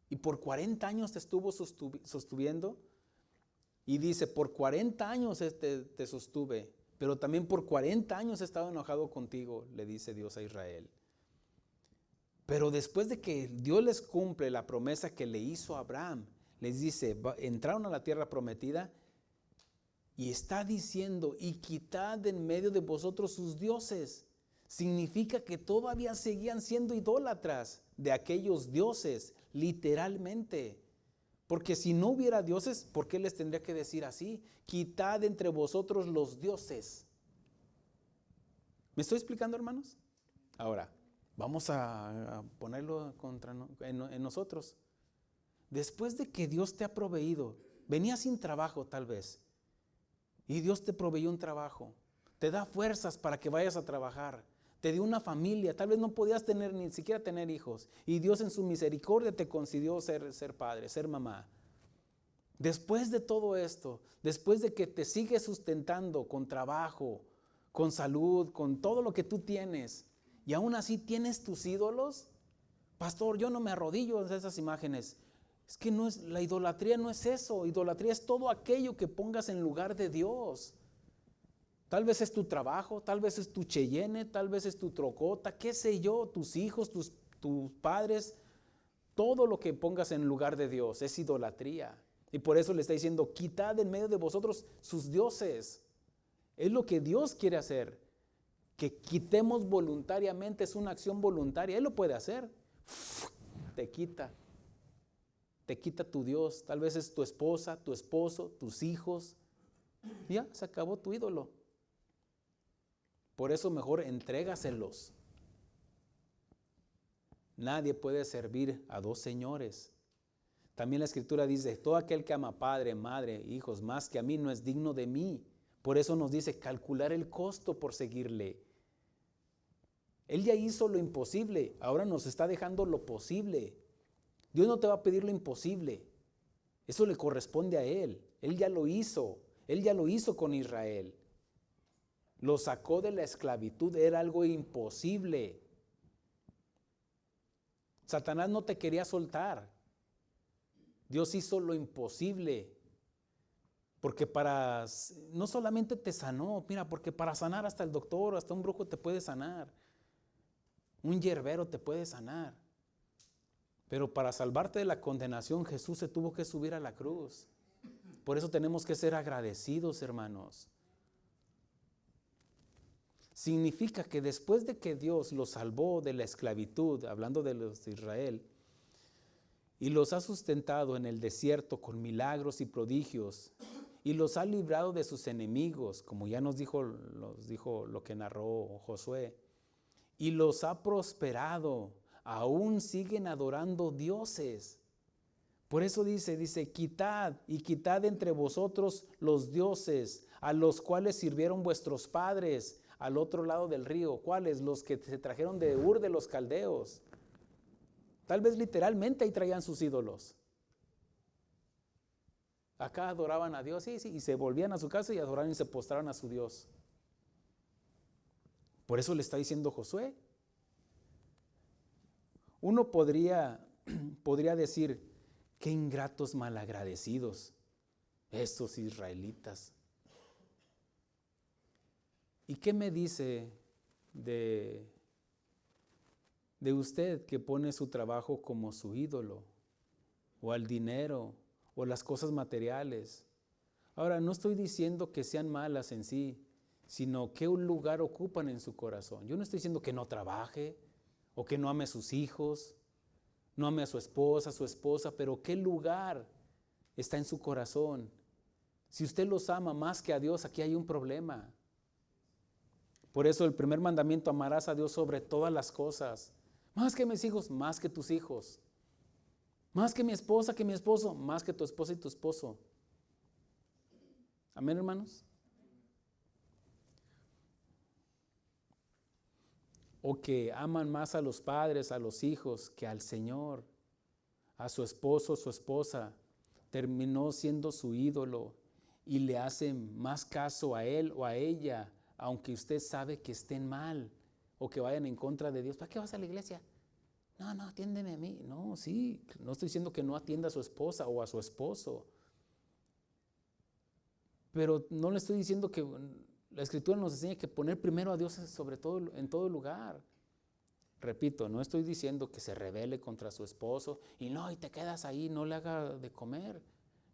A: y por 40 años te estuvo sosteniendo, y dice, por 40 años te sostuve, pero también por 40 años he estado enojado contigo, le dice Dios a Israel. Pero después de que Dios les cumple la promesa que le hizo a Abraham, les dice, entraron a la tierra prometida y está diciendo, y quitad de en medio de vosotros sus dioses. Significa que todavía seguían siendo idólatras de aquellos dioses, literalmente. Porque si no hubiera dioses, ¿por qué les tendría que decir así? Quitad entre vosotros los dioses. ¿Me estoy explicando, hermanos? Ahora, vamos a ponerlo en nosotros. Después de que Dios te ha proveído, venías sin trabajo tal vez, y Dios te proveyó un trabajo, te da fuerzas para que vayas a trabajar, te dio una familia, tal vez no podías ni siquiera tener hijos, y Dios en su misericordia te concedió ser padre, ser mamá. Después de todo esto, después de que te sigues sustentando con trabajo, con salud, con todo lo que tú tienes, y aún así tienes tus ídolos, pastor, yo no me arrodillo de esas imágenes. Es que no es, la idolatría no es eso, idolatría es todo aquello que pongas en lugar de Dios. Tal vez es tu trabajo, tal vez es tu Cheyenne, tal vez es tu trocota, qué sé yo, tus hijos, tus padres, todo lo que pongas en lugar de Dios es idolatría. Y por eso le está diciendo, quitad en medio de vosotros sus dioses. Es lo que Dios quiere hacer. Que quitemos voluntariamente, es una acción voluntaria. Él lo puede hacer. Te quita tu Dios. Tal vez es tu esposa, tu esposo, tus hijos. Ya, se acabó tu ídolo. Por eso mejor entrégaselos. Nadie puede servir a dos señores. También la Escritura dice, todo aquel que ama padre, madre, hijos, más que a mí, no es digno de mí. Por eso nos dice calcular el costo por seguirle. Él ya hizo lo imposible, ahora nos está dejando lo posible. Dios no te va a pedir lo imposible. Eso le corresponde a Él. Él ya lo hizo. Él ya lo hizo con Israel. Lo sacó de la esclavitud. Era algo imposible. Satanás no te quería soltar. Dios hizo lo imposible. Porque no solamente te sanó, mira, porque para sanar hasta el doctor, hasta un brujo te puede sanar. Un hierbero te puede sanar. Pero para salvarte de la condenación, Jesús se tuvo que subir a la cruz. Por eso tenemos que ser agradecidos, hermanos. Significa que después de que Dios los salvó de la esclavitud, hablando de los de Israel, y los ha sustentado en el desierto con milagros y prodigios, y los ha librado de sus enemigos, como ya nos dijo lo que narró Josué, y los ha prosperado, aún siguen adorando dioses. Por eso dice, quitad entre vosotros los dioses, a los cuales sirvieron vuestros padres al otro lado del río. ¿Cuáles? Los que se trajeron de Ur de los caldeos. Tal vez literalmente ahí traían sus ídolos. Acá adoraban a Dios, sí, y se volvían a su casa y adoraron y se postraron a su Dios. Por eso le está diciendo Josué. Uno podría decir, qué ingratos malagradecidos estos israelitas. ¿Y qué me dice de usted que pone su trabajo como su ídolo, o al dinero, o las cosas materiales? Ahora, no estoy diciendo que sean malas en sí, sino qué lugar ocupan en su corazón. Yo no estoy diciendo que no trabaje, o que no ame a sus hijos, no ame a su esposa, pero qué lugar está en su corazón. Si usted los ama más que a Dios, aquí hay un problema. Por eso el primer mandamiento, amarás a Dios sobre todas las cosas. Más que mis hijos, más que tus hijos. Más que mi esposa, que mi esposo, más que tu esposa y tu esposo. Amén, hermanos. O que aman más a los padres, a los hijos, que al Señor. A su esposo, su esposa, terminó siendo su ídolo y le hacen más caso a él o a ella, aunque usted sabe que estén mal o que vayan en contra de Dios. ¿Para qué vas a la iglesia? No, atiéndeme a mí. No, sí, no estoy diciendo que no atienda a su esposa o a su esposo. Pero no le estoy diciendo que la Escritura nos enseña que poner primero a Dios sobre todo, en todo lugar. Repito, no estoy diciendo que se rebele contra su esposo y te quedas ahí, no le haga de comer.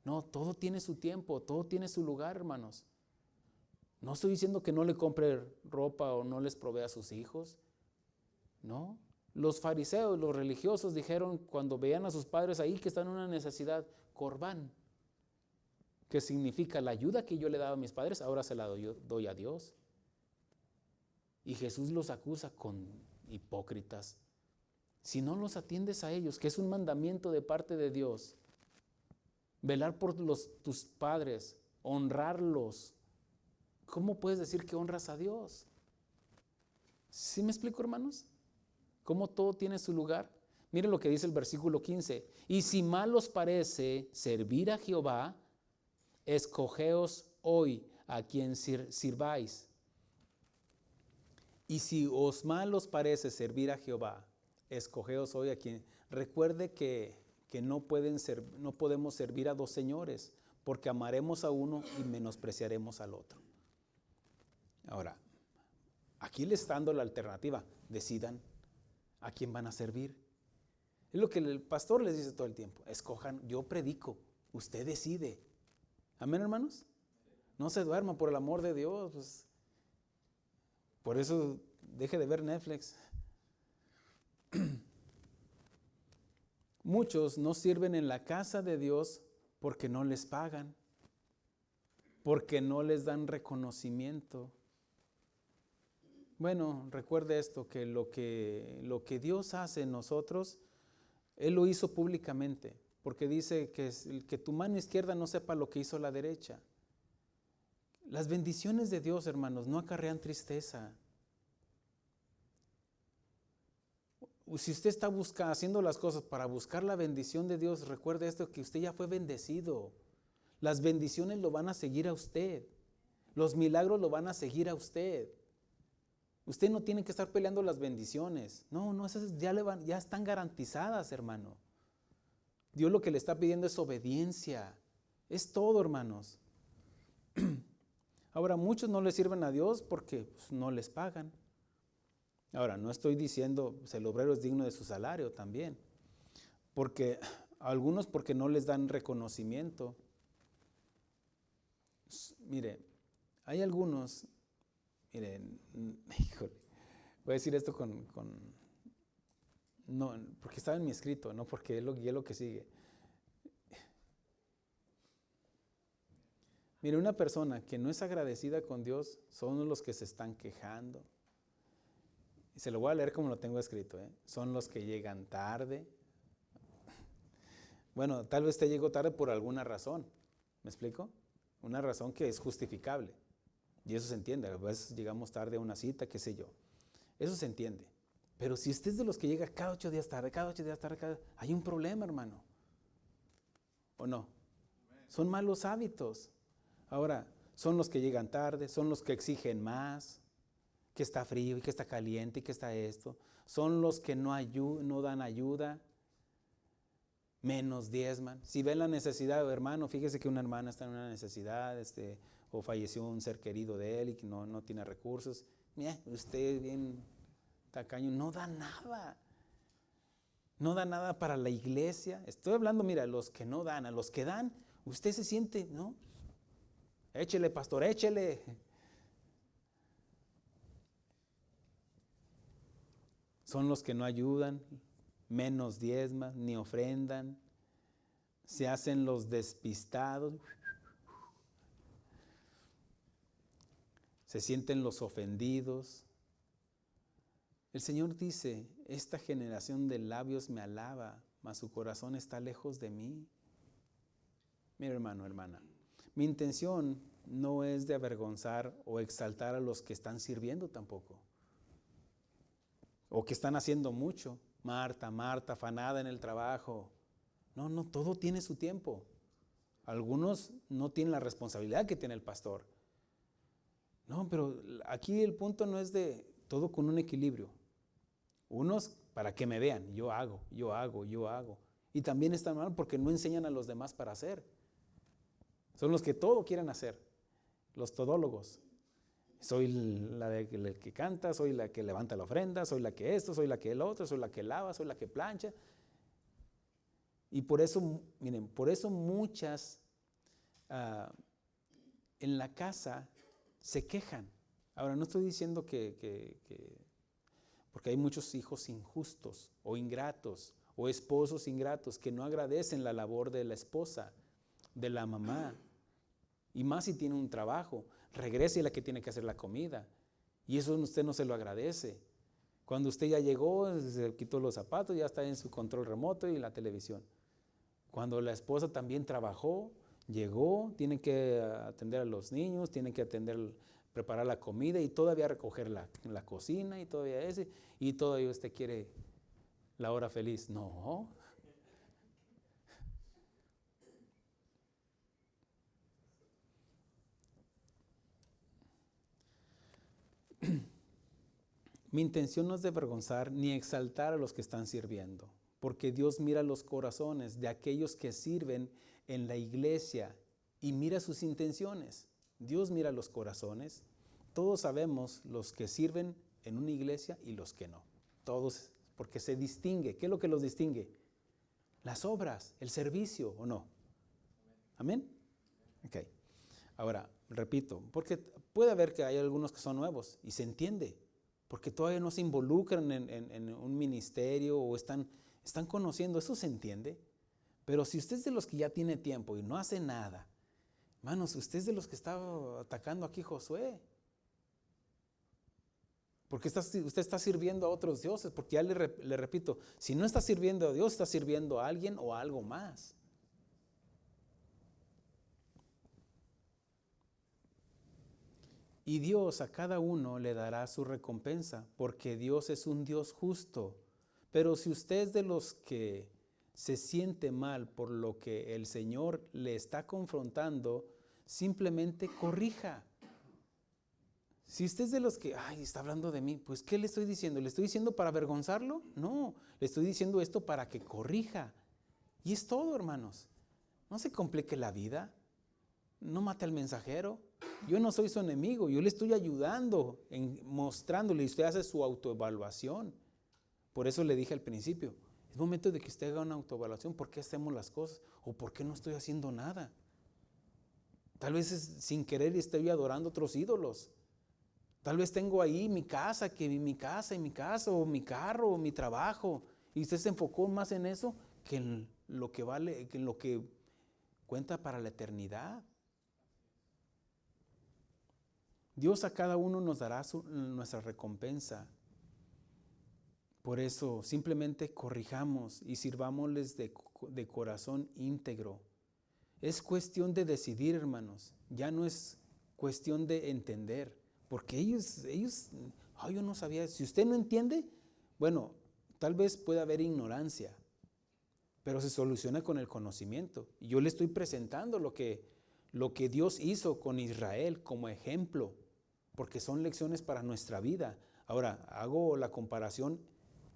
A: No, todo tiene su tiempo, todo tiene su lugar, hermanos. No estoy diciendo que no le compre ropa o no les provea a sus hijos. No. Los fariseos, los religiosos dijeron cuando veían a sus padres ahí que están en una necesidad, corbán, que significa la ayuda que yo le daba a mis padres, ahora se la doy a Dios. Y Jesús los acusa con hipócritas. Si no los atiendes a ellos, que es un mandamiento de parte de Dios, velar por tus padres, honrarlos, ¿cómo puedes decir que honras a Dios? ¿Sí me explico, hermanos? ¿Cómo todo tiene su lugar? Mire lo que dice el versículo 15. Y si mal os parece servir a Jehová, escogeos hoy a quien sirváis. Y si os mal os parece servir a Jehová, escogeos hoy a quien. Recuerde que no podemos servir a dos señores, porque amaremos a uno y menospreciaremos al otro. Ahora, aquí le está dando la alternativa. Decidan a quién van a servir. Es lo que el pastor les dice todo el tiempo. Escojan, yo predico, usted decide. Amén, hermanos. No se duerman, por el amor de Dios. Pues, por eso deje de ver Netflix. Muchos no sirven en la casa de Dios porque no les pagan, porque no les dan reconocimiento. Bueno, recuerde esto, que lo que Dios hace en nosotros, Él lo hizo públicamente, porque dice que tu mano izquierda no sepa lo que hizo la derecha. Las bendiciones de Dios, hermanos, no acarrean tristeza. si usted está haciendo las cosas para buscar la bendición de Dios, recuerde esto, que usted ya fue bendecido. Las bendiciones lo van a seguir a usted. Los milagros lo van a seguir a usted. Usted no tiene que estar peleando las bendiciones. No, esas ya están garantizadas, hermano. Dios lo que le está pidiendo es obediencia. Es todo, hermanos. Ahora, muchos no le sirven a Dios porque pues, no les pagan. Ahora, no estoy diciendo, pues, el obrero es digno de su salario también. Porque algunos porque no les dan reconocimiento. Mire, hay algunos, miren, híjole, voy a decir esto no, porque estaba en mi escrito, no porque es lo que sigue. Mire, una persona que no es agradecida con Dios son los que se están quejando. Y se lo voy a leer como lo tengo escrito, ¿eh? Son los que llegan tarde. Bueno, tal vez te llegó tarde por alguna razón. ¿Me explico? Una razón que es justificable. Y eso se entiende. A veces llegamos tarde a una cita, qué sé yo. Eso se entiende. Pero si usted es de los que llega cada 8 días tarde, hay un problema, hermano. ¿O no? Son malos hábitos. Ahora, son los que llegan tarde, son los que exigen más, que está frío y que está caliente y que está esto. Son los que no dan ayuda, menos diezman. Si ven la necesidad, hermano, fíjese que una hermana está en una necesidad, o falleció un ser querido de él y que no tiene recursos. Mira, usted bien tacaño, no da nada. No da nada para la iglesia. Estoy hablando, mira, a los que no dan, a los que dan, usted se siente, ¿no? Échele, pastor, échele. Son los que no ayudan, menos diezman, ni ofrendan. Se hacen los despistados. Se sienten los ofendidos. El Señor dice, esta generación de labios me alaba, mas su corazón está lejos de mí. Mira, hermano, hermana, mi intención no es de avergonzar o exaltar a los que están sirviendo tampoco, o que están haciendo mucho. Marta, afanada en el trabajo. No, todo tiene su tiempo. Algunos no tienen la responsabilidad que tiene el pastor. No, pero aquí el punto no es de todo con un equilibrio. Unos para que me vean, yo hago. Y también están mal porque no enseñan a los demás para hacer. Son los que todo quieren hacer, los todólogos. Soy la que canta, soy la que levanta la ofrenda, soy la que esto, soy la que el otro, soy la que lava, soy la que plancha. Y por eso, miren, muchas en la casa se quejan. Ahora, no estoy diciendo porque hay muchos hijos injustos o ingratos o esposos ingratos que no agradecen la labor de la esposa, de la mamá. Y más si tiene un trabajo, regrese a la que tiene que hacer la comida. Y eso usted no se lo agradece. Cuando usted ya llegó, se quitó los zapatos, ya está en su control remoto y la televisión. Cuando la esposa también trabajó, llegó, tiene que atender a los niños, tiene que preparar la comida y todavía recoger la cocina y todavía usted quiere la hora feliz. No. Mi intención no es de avergonzar ni exaltar a los que están sirviendo, porque Dios mira los corazones de aquellos que sirven en la iglesia y mira sus intenciones. Dios mira los corazones. Todos sabemos los que sirven en una iglesia y los que no. Todos, porque se distingue. ¿Qué es lo que los distingue? Las obras, el servicio, ¿o no? ¿Amén? Ok. Ahora, repito, porque puede haber que hay algunos que son nuevos y se entiende, porque todavía no se involucran en un ministerio o están conociendo, eso se entiende. Pero si usted es de los que ya tiene tiempo y no hace nada, hermanos, usted es de los que está atacando aquí Josué. Porque usted está sirviendo a otros dioses, porque ya le repito, si no está sirviendo a Dios, está sirviendo a alguien o a algo más. Y Dios a cada uno le dará su recompensa, porque Dios es un Dios justo. Pero si usted es de los que se siente mal por lo que el Señor le está confrontando, simplemente corrija. Si usted es de los que, ay, está hablando de mí, pues ¿qué le estoy diciendo? ¿Le estoy diciendo para avergonzarlo? No, le estoy diciendo esto para que corrija. Y es todo, hermanos. No se complique la vida. No mate al mensajero. Yo no soy su enemigo, yo le estoy ayudando, mostrándole, y usted hace su autoevaluación. Por eso le dije al principio, es momento de que usted haga una autoevaluación. ¿Por qué hacemos las cosas? ¿O por qué no estoy haciendo nada? Tal vez sin querer estoy adorando otros ídolos. Tal vez tengo ahí mi casa, o mi carro, o mi trabajo. Y usted se enfocó más en eso que en lo que vale, que en lo que cuenta para la eternidad. Dios a cada uno nos dará nuestra recompensa. Por eso simplemente corrijamos y sirvámosles de corazón íntegro. Es cuestión de decidir, hermanos. Ya no es cuestión de entender. Porque ellos, yo no sabía. Si usted no entiende, bueno, tal vez pueda haber ignorancia, pero se soluciona con el conocimiento. Y yo le estoy presentando lo que Dios hizo con Israel como ejemplo, porque son lecciones para nuestra vida. Ahora, hago la comparación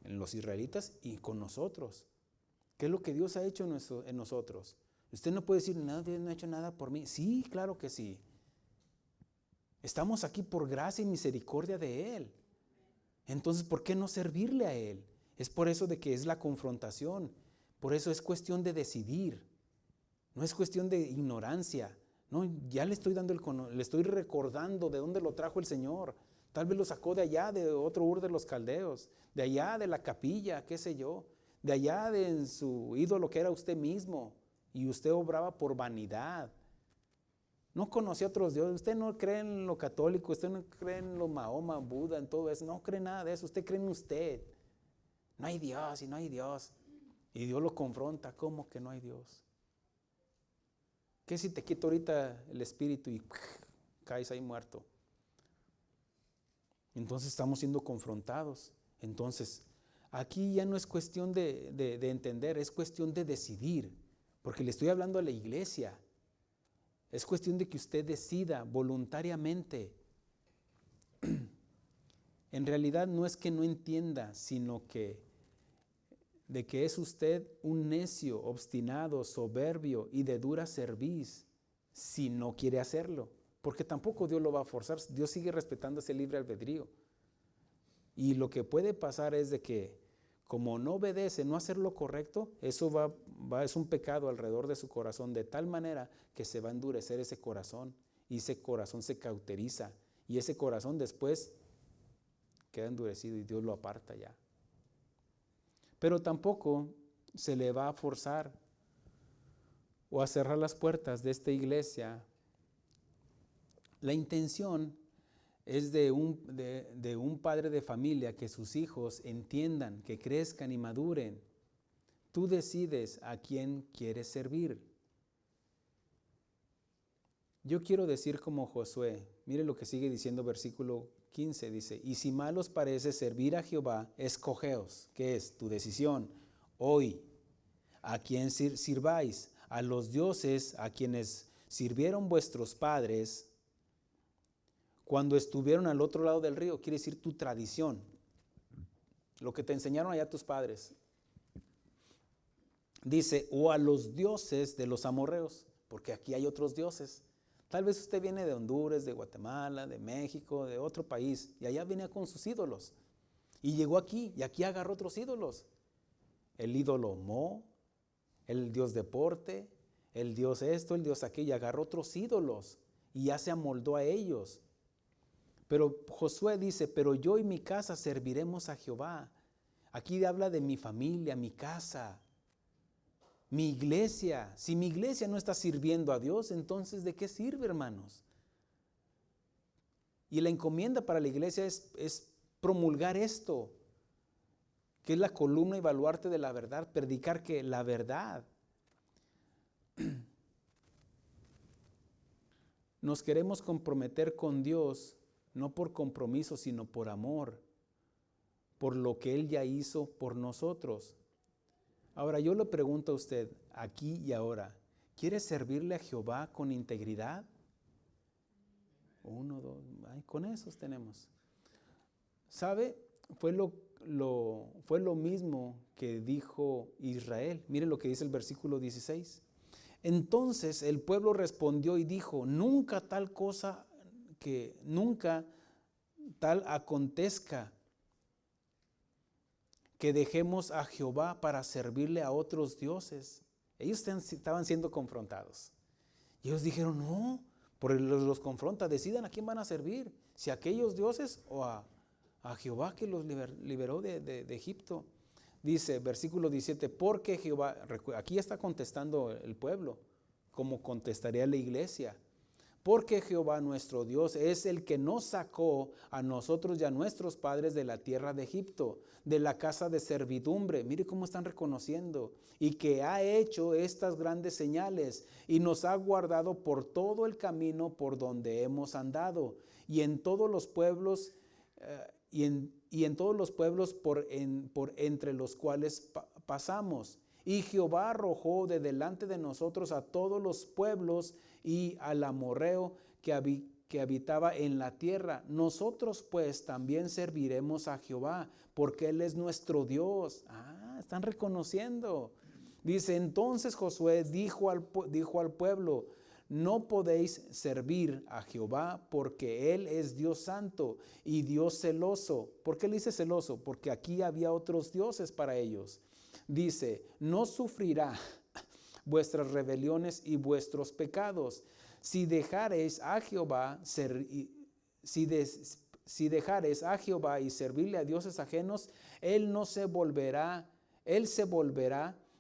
A: en los israelitas y con nosotros. ¿Qué es lo que Dios ha hecho en nosotros? Usted no puede decir, no, Dios no ha hecho nada por mí. Sí, claro que sí. Estamos aquí por gracia y misericordia de Él. Entonces, ¿por qué no servirle a Él? Es por eso de que es la confrontación. Por eso es cuestión de decidir. No es cuestión de ignorancia. No, ya le estoy le estoy recordando de dónde lo trajo el Señor. Tal vez lo sacó de allá, de otro Ur de los Caldeos, de allá de la capilla, qué sé yo, de allá de su ídolo que era usted mismo, y usted obraba por vanidad. No conocía a otros dioses. Usted no cree en lo católico, usted no cree en lo Mahoma, Buda, en todo eso. No cree nada de eso. Usted cree en usted. No hay Dios y no hay Dios. Y Dios lo confronta. ¿Cómo que no hay Dios? ¿Qué si te quito ahorita el espíritu y caes ahí muerto? Entonces estamos siendo confrontados. Entonces, aquí ya no es cuestión de entender, es cuestión de decidir. Porque le estoy hablando a la iglesia. Es cuestión de que usted decida voluntariamente. En realidad no es que no entienda, sino que de que es usted un necio, obstinado, soberbio y de dura cerviz si no quiere hacerlo. Porque tampoco Dios lo va a forzar. Dios sigue respetando ese libre albedrío. Y lo que puede pasar es de que como no obedece, no hacer lo correcto, eso es un pecado alrededor de su corazón, de tal manera que se va a endurecer ese corazón y ese corazón se cauteriza y ese corazón después queda endurecido y Dios lo aparta ya. Pero tampoco se le va a forzar o a cerrar las puertas de esta iglesia. La intención es de un padre de familia que sus hijos entiendan, que crezcan y maduren. Tú decides a quién quieres servir. Yo quiero decir como Josué, mire lo que sigue diciendo versículo 15, dice, y si mal os parece servir a Jehová, escogeos, que es tu decisión, hoy, a quién sirváis, a los dioses a quienes sirvieron vuestros padres cuando estuvieron al otro lado del río, quiere decir tu tradición, lo que te enseñaron allá tus padres. Dice, o a los dioses de los amorreos, porque aquí hay otros dioses. Tal vez usted viene de Honduras, de Guatemala, de México, de otro país, y allá venía con sus ídolos. Y llegó aquí, y aquí agarró otros ídolos. El ídolo Mo, el dios deporte, el dios esto, el dios aquello, y agarró otros ídolos, y ya se amoldó a ellos. Pero Josué dice, pero yo y mi casa serviremos a Jehová. Aquí habla de mi familia, mi casa, mi iglesia. Si mi iglesia no está sirviendo a Dios, entonces ¿de qué sirve, hermanos? Y la encomienda para la iglesia es promulgar esto, que es la columna y baluarte de la verdad, predicar que la verdad. Nos queremos comprometer con Dios, no por compromiso, sino por amor. por lo que Él ya hizo por nosotros. Ahora yo le pregunto a usted, aquí y ahora, ¿quiere servirle a Jehová con integridad? 1, 2, con esos tenemos. ¿Sabe? Fue lo mismo que dijo Israel. Miren lo que dice el versículo 16. Entonces el pueblo respondió y dijo, nunca tal acontezca que dejemos a Jehová para servirle a otros dioses. Ellos estaban siendo confrontados. Y ellos dijeron, no, porque los confronta, decidan a quién van a servir, si a aquellos dioses o a Jehová que los liberó de Egipto. Dice, versículo 17, porque Jehová, aquí está contestando el pueblo, como contestaría la iglesia. Porque Jehová nuestro Dios es el que nos sacó a nosotros y a nuestros padres de la tierra de Egipto, de la casa de servidumbre. Mire cómo están reconociendo. Y que ha hecho estas grandes señales y nos ha guardado por todo el camino por donde hemos andado. Y en todos los pueblos, por entre los cuales pasamos. Y Jehová arrojó de delante de nosotros a todos los pueblos y al amorreo que habitaba en la tierra. Nosotros pues también serviremos a Jehová, porque Él es nuestro Dios. Están reconociendo. Dice, entonces Josué dijo al pueblo, no podéis servir a Jehová porque Él es Dios santo y Dios celoso. ¿Por qué le dice celoso? Porque aquí había otros dioses para ellos. Dice, no sufrirá vuestras rebeliones y vuestros pecados. Si dejareis a Jehová, si dejareis a Jehová y servirle a dioses ajenos, Él se volverá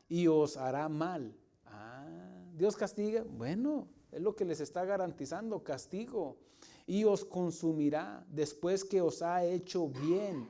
A: y os hará mal. Dios castiga. Bueno, es lo que les está garantizando, castigo. Y os consumirá después que os ha hecho bien.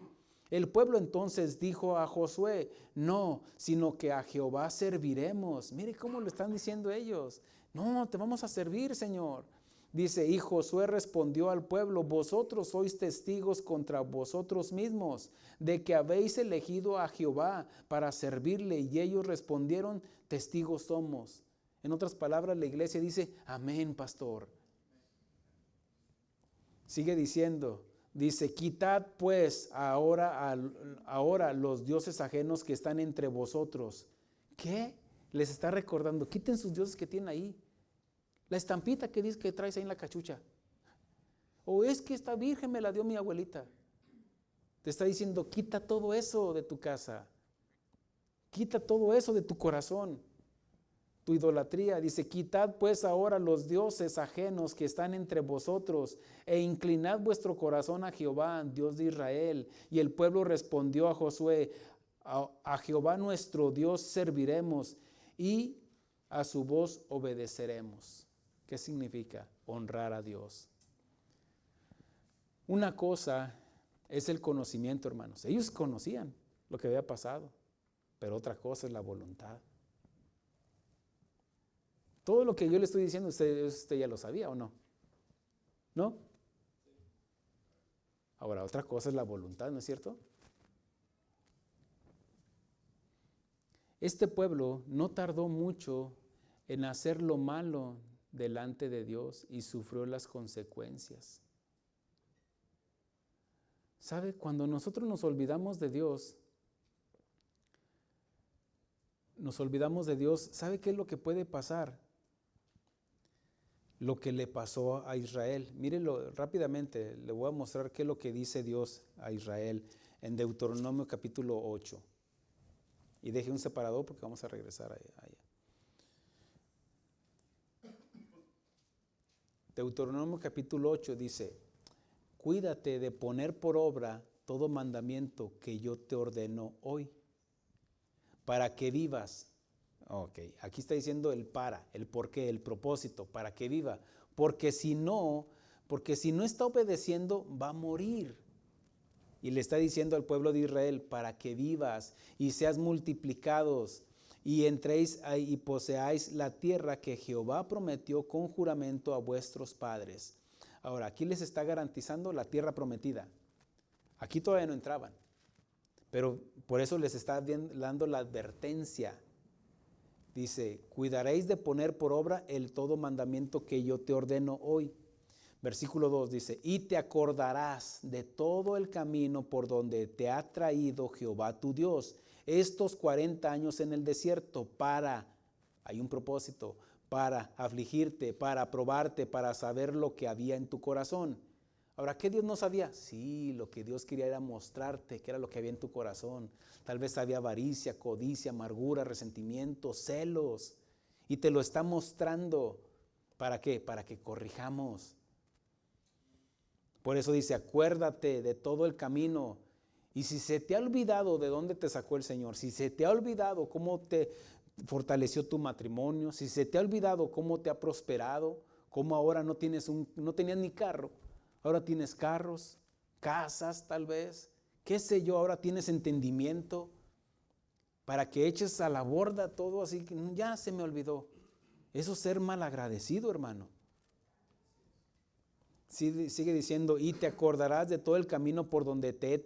A: El pueblo entonces dijo a Josué, no, sino que a Jehová serviremos. Mire cómo lo están diciendo ellos. No, te vamos a servir, Señor. Dice, y Josué respondió al pueblo, vosotros sois testigos contra vosotros mismos de que habéis elegido a Jehová para servirle. Y ellos respondieron, testigos somos. En otras palabras, la iglesia dice, amén, pastor. Sigue diciendo, dice, quitad pues ahora los dioses ajenos que están entre vosotros. ¿Qué? Les está recordando, quiten sus dioses que tienen ahí. La estampita que dice que traes ahí en la cachucha. O es que esta virgen me la dio mi abuelita. Te está diciendo, quita todo eso de tu casa. Quita todo eso de tu corazón. Tu idolatría. Dice, quitad pues ahora los dioses ajenos que están entre vosotros e inclinad vuestro corazón a Jehová, Dios de Israel. Y el pueblo respondió a Josué, a Jehová nuestro Dios serviremos y a su voz obedeceremos. ¿Qué significa? Honrar a Dios. Una cosa es el conocimiento, hermanos. Ellos conocían lo que había pasado, pero otra cosa es la voluntad. Todo lo que yo le estoy diciendo, usted ya lo sabía o no. ¿No? Ahora, otra cosa es la voluntad, ¿no es cierto? Este pueblo no tardó mucho en hacer lo malo delante de Dios y sufrió las consecuencias. ¿Sabe? Cuando nosotros nos olvidamos de Dios, ¿sabe qué es lo que puede pasar? Lo que le pasó a Israel. Mírenlo rápidamente, le voy a mostrar qué es lo que dice Dios a Israel en Deuteronomio capítulo 8. Y deje un separador porque vamos a regresar allá. Deuteronomio capítulo 8 dice, cuídate de poner por obra todo mandamiento que yo te ordeno hoy, para que vivas. Ok, aquí está diciendo el por qué, el propósito, para que viva. Porque si no está obedeciendo, va a morir. Y le está diciendo al pueblo de Israel, para que vivas y seas multiplicados y entréis y poseáis la tierra que Jehová prometió con juramento a vuestros padres. Ahora, aquí les está garantizando la tierra prometida. Aquí todavía no entraban. Pero por eso les está dando la advertencia. Dice, cuidaréis de poner por obra el todo mandamiento que yo te ordeno hoy. Versículo 2 dice, y te acordarás de todo el camino por donde te ha traído Jehová tu Dios estos 40 años en el desierto hay un propósito, para afligirte, para probarte, para saber lo que había en tu corazón. Ahora, ¿qué Dios no sabía? Sí, lo que Dios quería era mostrarte qué era lo que había en tu corazón. Tal vez había avaricia, codicia, amargura, resentimiento, celos. Y te lo está mostrando. ¿Para qué? Para que corrijamos. Por eso dice, acuérdate de todo el camino. Y si se te ha olvidado de dónde te sacó el Señor, si se te ha olvidado cómo te fortaleció tu matrimonio, si se te ha olvidado cómo te ha prosperado, cómo ahora no tenías ni carro, ahora tienes carros, casas tal vez, qué sé yo, ahora tienes entendimiento, para que eches a la borda todo así que ya se me olvidó. Eso es ser malagradecido, hermano. Sigue diciendo, y te acordarás de todo el camino por donde te ha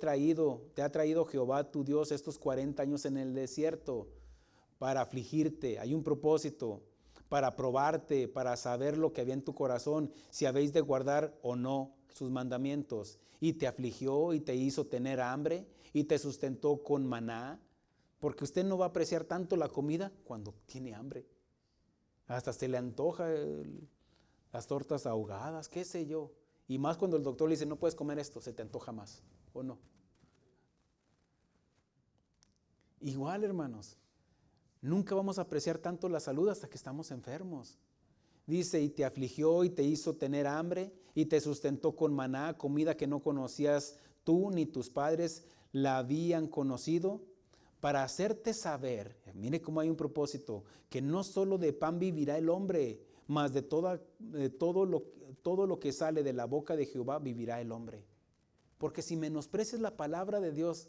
A: traído Jehová tu Dios estos 40 años en el desierto, para afligirte. Hay un propósito, para probarte, para saber lo que había en tu corazón, si habéis de guardar o no sus mandamientos. Y te afligió y te hizo tener hambre y te sustentó con maná, porque usted no va a apreciar tanto la comida cuando tiene hambre. Hasta se le antoja las tortas ahogadas, qué sé yo. Y más cuando el doctor le dice, no puedes comer esto, se te antoja más, ¿o no? Igual, hermanos, nunca vamos a apreciar tanto la salud hasta que estamos enfermos. Dice, y te afligió y te hizo tener hambre y te sustentó con maná, comida que no conocías tú ni tus padres la habían conocido, para hacerte saber, mire cómo hay un propósito, que no solo de pan vivirá el hombre, mas de todo lo que sale de la boca de Jehová vivirá el hombre. Porque si menosprecias la palabra de Dios,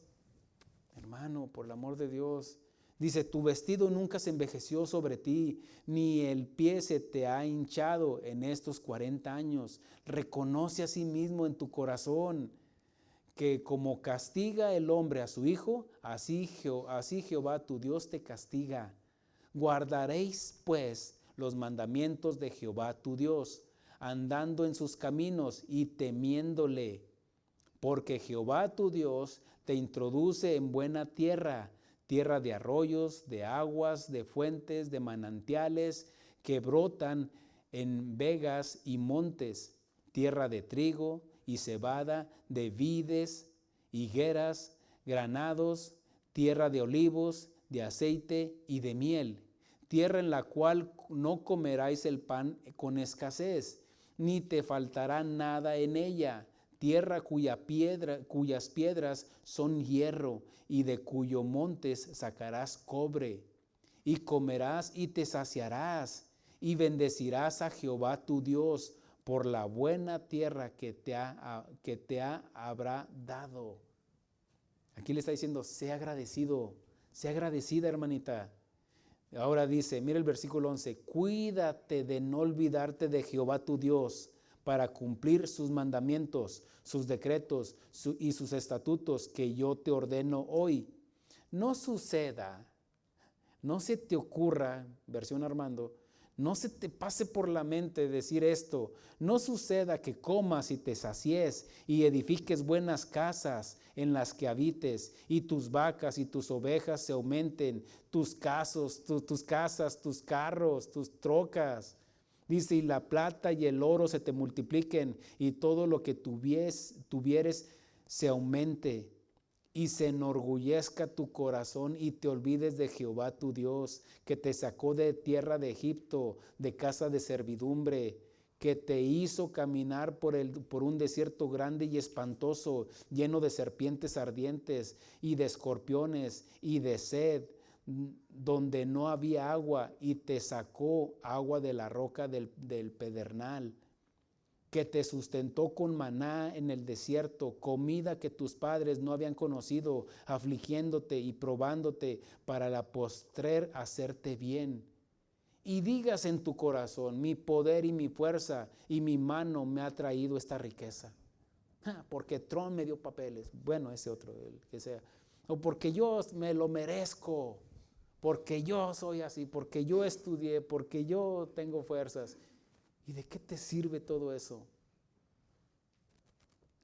A: hermano, por el amor de Dios, dice, tu vestido nunca se envejeció sobre ti, ni el pie se te ha hinchado en estos 40 años. Reconoce a sí mismo en tu corazón que como castiga el hombre a su hijo, así Jehová tu Dios te castiga. Guardaréis pues los mandamientos de Jehová tu Dios, andando en sus caminos y temiéndole, porque Jehová tu Dios te introduce en buena tierra, tierra de arroyos, de aguas, de fuentes, de manantiales que brotan en vegas y montes, tierra de trigo y cebada, de vides, higueras, granados, tierra de olivos, de aceite y de miel, tierra en la cual no comeráis el pan con escasez, ni te faltará nada en ella, tierra cuyas piedras son hierro y de cuyo montes sacarás cobre, y comerás y te saciarás, y bendecirás a Jehová tu Dios por la buena tierra que te habrá dado. Aquí le está diciendo, sea agradecido, sea agradecida, hermanita. Ahora dice, mira el versículo 11, cuídate de no olvidarte de Jehová tu Dios para cumplir sus mandamientos, sus decretos y sus estatutos que yo te ordeno hoy. No suceda, no se te ocurra, versión Armando, no se te pase por la mente decir esto. No suceda que comas y te sacies y edifiques buenas casas en las que habites y tus vacas y tus ovejas se aumenten, tus casas, tus carros, tus trocas. Dice, y la plata y el oro se te multipliquen y todo lo que tuvieres se aumente. Y se enorgullezca tu corazón y te olvides de Jehová tu Dios, que te sacó de tierra de Egipto, de casa de servidumbre, que te hizo caminar por un desierto grande y espantoso, lleno de serpientes ardientes y de escorpiones y de sed, donde no había agua, y te sacó agua de la roca del pedernal, que te sustentó con maná en el desierto, comida que tus padres no habían conocido, afligiéndote y probándote para la postrer hacerte bien. Y digas en tu corazón, mi poder y mi fuerza y mi mano me ha traído esta riqueza. Porque Tron me dio papeles. Bueno, ese otro, el que sea. o porque yo me lo merezco, porque yo soy así, porque yo estudié, porque yo tengo fuerzas. ¿Y de qué te sirve todo eso?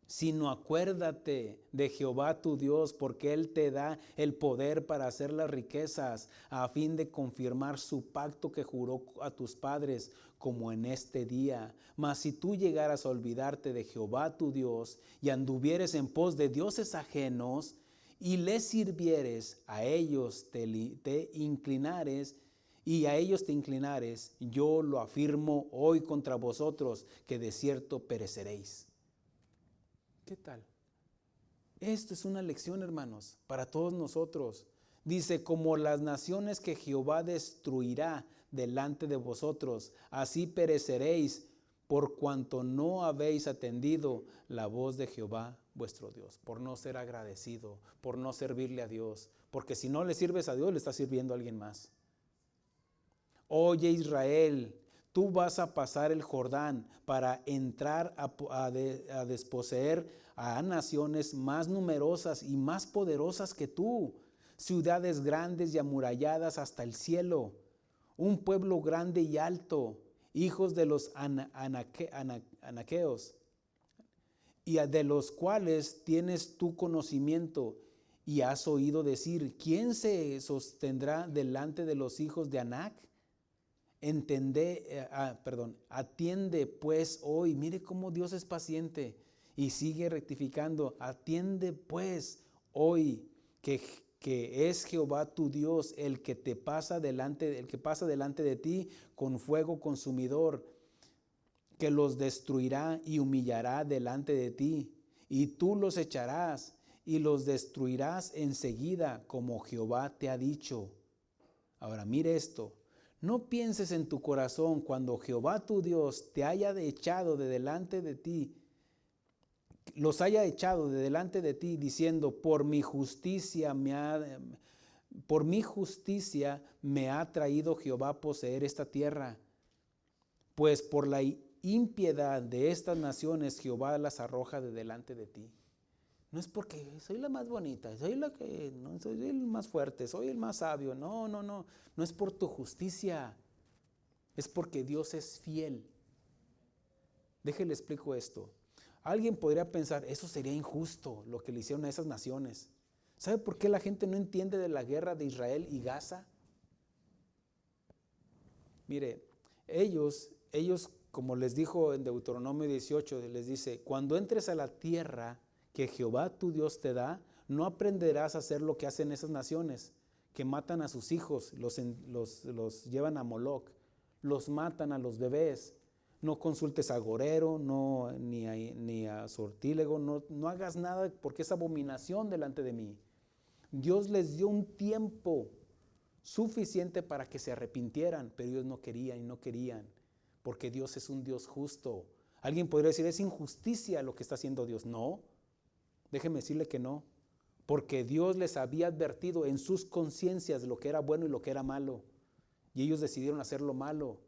A: Sino acuérdate de Jehová tu Dios, porque Él te da el poder para hacer las riquezas, a fin de confirmar su pacto que juró a tus padres, como en este día. Mas si tú llegaras a olvidarte de Jehová tu Dios, y anduvieres en pos de dioses ajenos, y les sirvieres, a ellos te inclinares, y a ellos te inclinares, yo lo afirmo hoy contra vosotros, que de cierto pereceréis. ¿Qué tal? Esto es una lección, hermanos, para todos nosotros. Dice, como las naciones que Jehová destruirá delante de vosotros, así pereceréis, por cuanto no habéis atendido la voz de Jehová vuestro Dios, por no ser agradecido, por no servirle a Dios, porque si no le sirves a Dios, le estás sirviendo a alguien más. Oye Israel, tú vas a pasar el Jordán para entrar a desposeer a naciones más numerosas y más poderosas que tú, ciudades grandes y amuralladas hasta el cielo, un pueblo grande y alto, hijos de los anaqueos, y de los cuales tienes tu conocimiento, y has oído decir, ¿quién se sostendrá delante de los hijos de Anac? Atiende pues hoy, mire cómo Dios es paciente y sigue rectificando, atiende pues hoy que es Jehová tu Dios el que pasa delante de ti con fuego consumidor, que los destruirá y humillará delante de ti, y tú los echarás y los destruirás enseguida, como Jehová te ha dicho. Ahora mire esto. No pienses en tu corazón cuando Jehová tu Dios te haya echado de delante de ti, los haya echado de delante de ti, diciendo, por mi justicia me ha traído Jehová a poseer esta tierra. Pues por la impiedad de estas naciones Jehová las arroja de delante de ti. No es porque soy la más bonita, soy el más fuerte, soy el más sabio. No, no, no. No es por tu justicia. Es porque Dios es fiel. Déjale explico esto. Alguien podría pensar, eso sería injusto lo que le hicieron a esas naciones. ¿Sabe por qué la gente no entiende de la guerra de Israel y Gaza? Mire, ellos, como les dijo en Deuteronomio 18, les dice, cuando entres a la tierra que Jehová tu Dios te da, no aprenderás a hacer lo que hacen esas naciones, que matan a sus hijos, los llevan a Moloc, los matan a los bebés. No consultes a agorero, ni a sortílego, no hagas nada porque es abominación delante de mí. Dios les dio un tiempo suficiente para que se arrepintieran, pero ellos no querían, porque Dios es un Dios justo. Alguien podría decir, es injusticia lo que está haciendo Dios. No, déjeme decirle que no, porque Dios les había advertido en sus conciencias lo que era bueno y lo que era malo, y ellos decidieron hacer lo malo.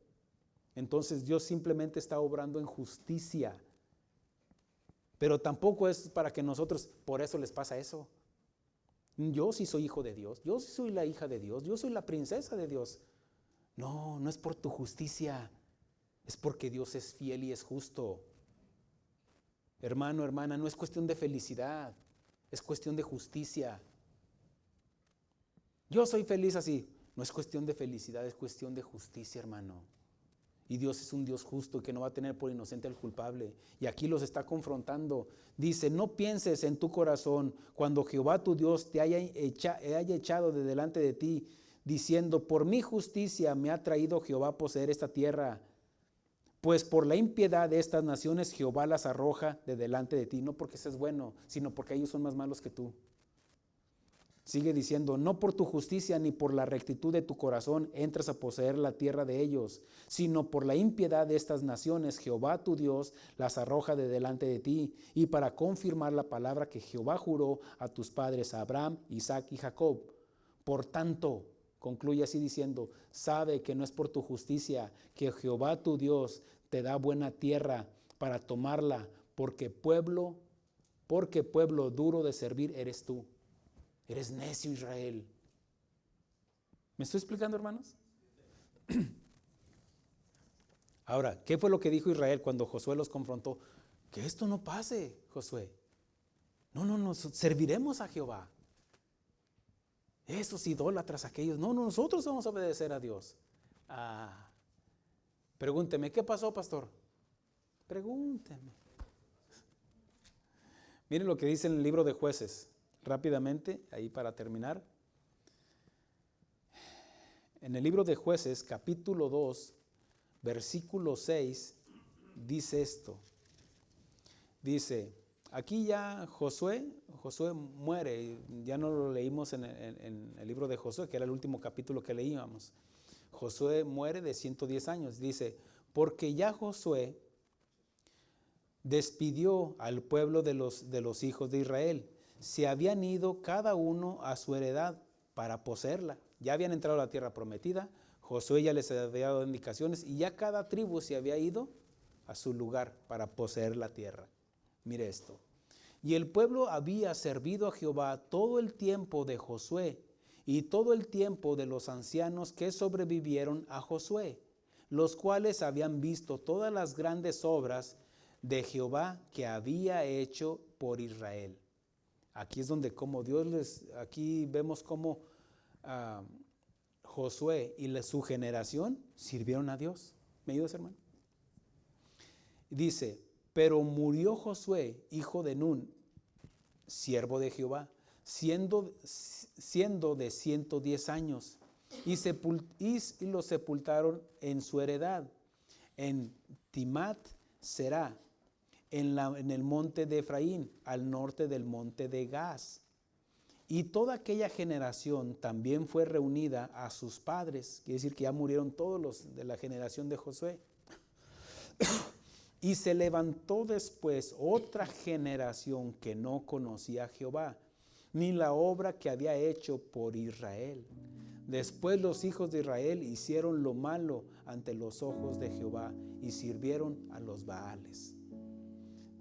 A: Entonces Dios simplemente está obrando en justicia, pero tampoco es para que nosotros, por eso les pasa eso. Yo sí soy hijo de Dios, yo sí soy la hija de Dios, yo soy la princesa de Dios. No, no es por tu justicia, es porque Dios es fiel y es justo. Hermano, hermana, no es cuestión de felicidad, es cuestión de justicia. Yo soy feliz así, no es cuestión de felicidad, es cuestión de justicia, hermano. Y Dios es un Dios justo que no va a tener por inocente al culpable. Y aquí los está confrontando. Dice, no pienses en tu corazón cuando Jehová tu Dios te haya echado de delante de ti, diciendo, por mi justicia me ha traído Jehová a poseer esta tierra. Pues por la impiedad de estas naciones Jehová las arroja de delante de ti. No porque seas bueno, sino porque ellos son más malos que tú. Sigue diciendo, no por tu justicia ni por la rectitud de tu corazón entras a poseer la tierra de ellos, sino por la impiedad de estas naciones Jehová tu Dios las arroja de delante de ti, y para confirmar la palabra que Jehová juró a tus padres, a Abraham, Isaac y Jacob. Por tanto, concluye así diciendo, sabe que no es por tu justicia que Jehová tu Dios te da buena tierra para tomarla, porque pueblo duro de servir eres tú. Eres necio, Israel. ¿Me estoy explicando, hermanos? Ahora, ¿qué fue lo que dijo Israel cuando Josué los confrontó? Que esto no pase, Josué. No, nos serviremos a Jehová. Esos idólatras aquellos, no, nosotros vamos a obedecer a Dios. Pregúnteme, ¿qué pasó, pastor? Pregúnteme. Miren lo que dice en el libro de Jueces, rápidamente, ahí para terminar. En el libro de Jueces, capítulo 2, versículo 6, dice esto. Dice, aquí ya Josué muere, ya no lo leímos en el libro de Josué, que era el último capítulo que leíamos. Josué muere de 110 años. Dice, porque ya Josué despidió al pueblo de los hijos de Israel. Se habían ido cada uno a su heredad para poseerla. Ya habían entrado a la tierra prometida. Josué ya les había dado indicaciones y ya cada tribu se había ido a su lugar para poseer la tierra. Mire esto. Y el pueblo había servido a Jehová todo el tiempo de Josué y todo el tiempo de los ancianos que sobrevivieron a Josué, los cuales habían visto todas las grandes obras de Jehová que había hecho por Israel. Aquí es donde aquí vemos cómo Josué y su generación sirvieron a Dios. ¿Me ayudas, hermano? Dice, pero murió Josué, hijo de Nun, siervo de Jehová, siendo de 110 años, y lo sepultaron en su heredad, en Timat Será, en el monte de Efraín, al norte del monte de Gaz. Y toda aquella generación también fue reunida a sus padres, quiere decir que ya murieron todos los de la generación de Josué. Y se levantó después otra generación que no conocía a Jehová, ni la obra que había hecho por Israel. Después los hijos de Israel hicieron lo malo ante los ojos de Jehová y sirvieron a los Baales.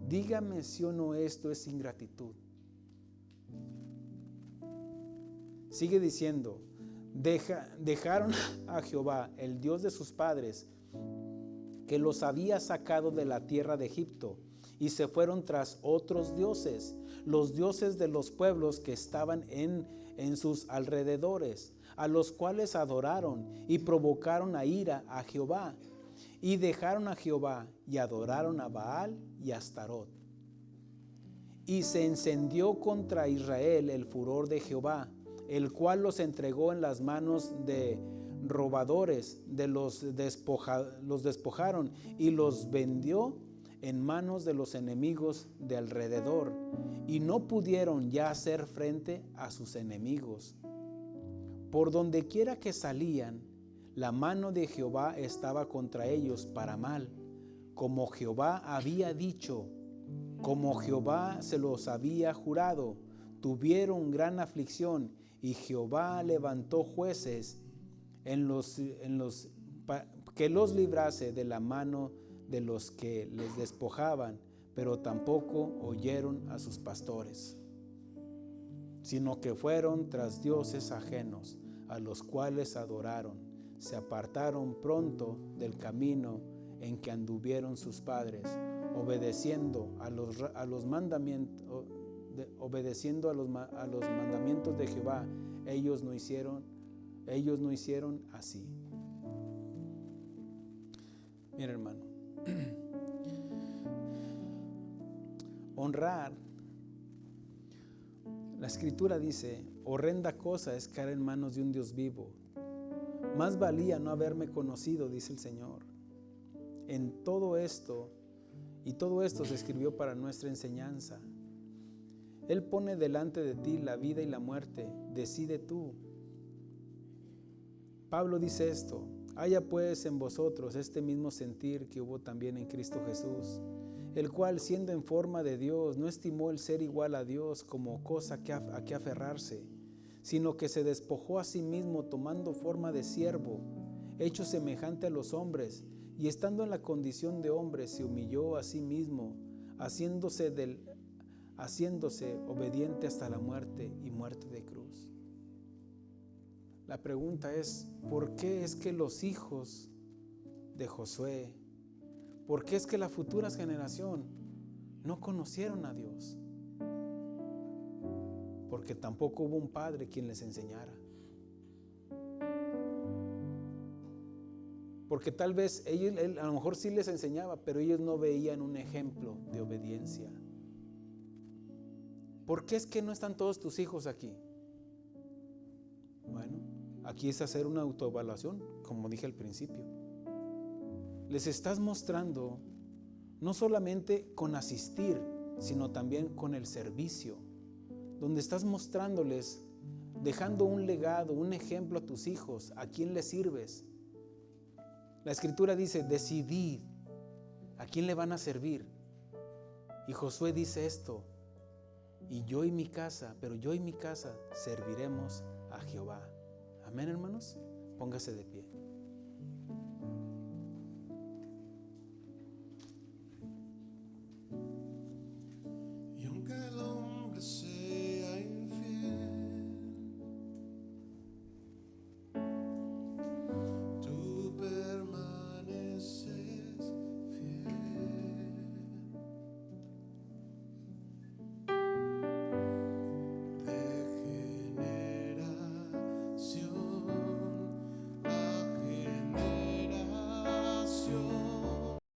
A: Dígame si o no esto es ingratitud. Sigue diciendo, dejaron a Jehová, el Dios de sus padres, que los había sacado de la tierra de Egipto, y se fueron tras otros dioses, los dioses de los pueblos que estaban en sus alrededores, a los cuales adoraron y provocaron a ira a Jehová, y dejaron a Jehová y adoraron a Baal y a Astarot. Y se encendió contra Israel el furor de Jehová, el cual los entregó en las manos de robadores, los despojaron y los vendió en manos de los enemigos de alrededor, y no pudieron ya hacer frente a sus enemigos. Por donde quiera que salían, la mano de Jehová estaba contra ellos para mal, como Jehová había dicho, como Jehová se los había jurado. Tuvieron gran aflicción, y Jehová levantó jueces que los librase de la mano de los que les despojaban, pero tampoco oyeron a sus pastores, sino que fueron tras dioses ajenos, a los cuales adoraron. Se apartaron pronto del camino en que anduvieron sus padres, obedeciendo a los mandamientos de Jehová. Ellos no hicieron así. Mira, hermano, honrar, la escritura dice, horrenda cosa es caer en manos de un Dios vivo. Más valía no haberme conocido, dice el Señor. En todo esto, y todo esto se escribió para nuestra enseñanza. Él pone delante de ti la vida y la muerte, decide tú. Pablo dice esto, haya pues en vosotros este mismo sentir que hubo también en Cristo Jesús, el cual, siendo en forma de Dios, no estimó el ser igual a Dios como cosa a que aferrarse, sino que se despojó a sí mismo, tomando forma de siervo, hecho semejante a los hombres, y estando en la condición de hombre, se humilló a sí mismo, haciéndose haciéndose obediente hasta la muerte y muerte de cruz. La pregunta es, ¿por qué es que los hijos de Josué, por qué es que la futura generación no conocieron a Dios? Porque tampoco hubo un padre quien les enseñara. Porque tal vez él a lo mejor sí les enseñaba, pero ellos no veían un ejemplo de obediencia. ¿Por qué es que no están todos tus hijos aquí? Bueno, aquí es hacer una autoevaluación, como dije al principio. Les estás mostrando no solamente con asistir, sino también con el servicio, donde estás mostrándoles, dejando un legado, un ejemplo a tus hijos, a quién les sirves. La Escritura dice, decidid a quién le van a servir. Y Josué dice esto, yo y mi casa serviremos a Jehová. Amén, hermanos. Póngase de pie.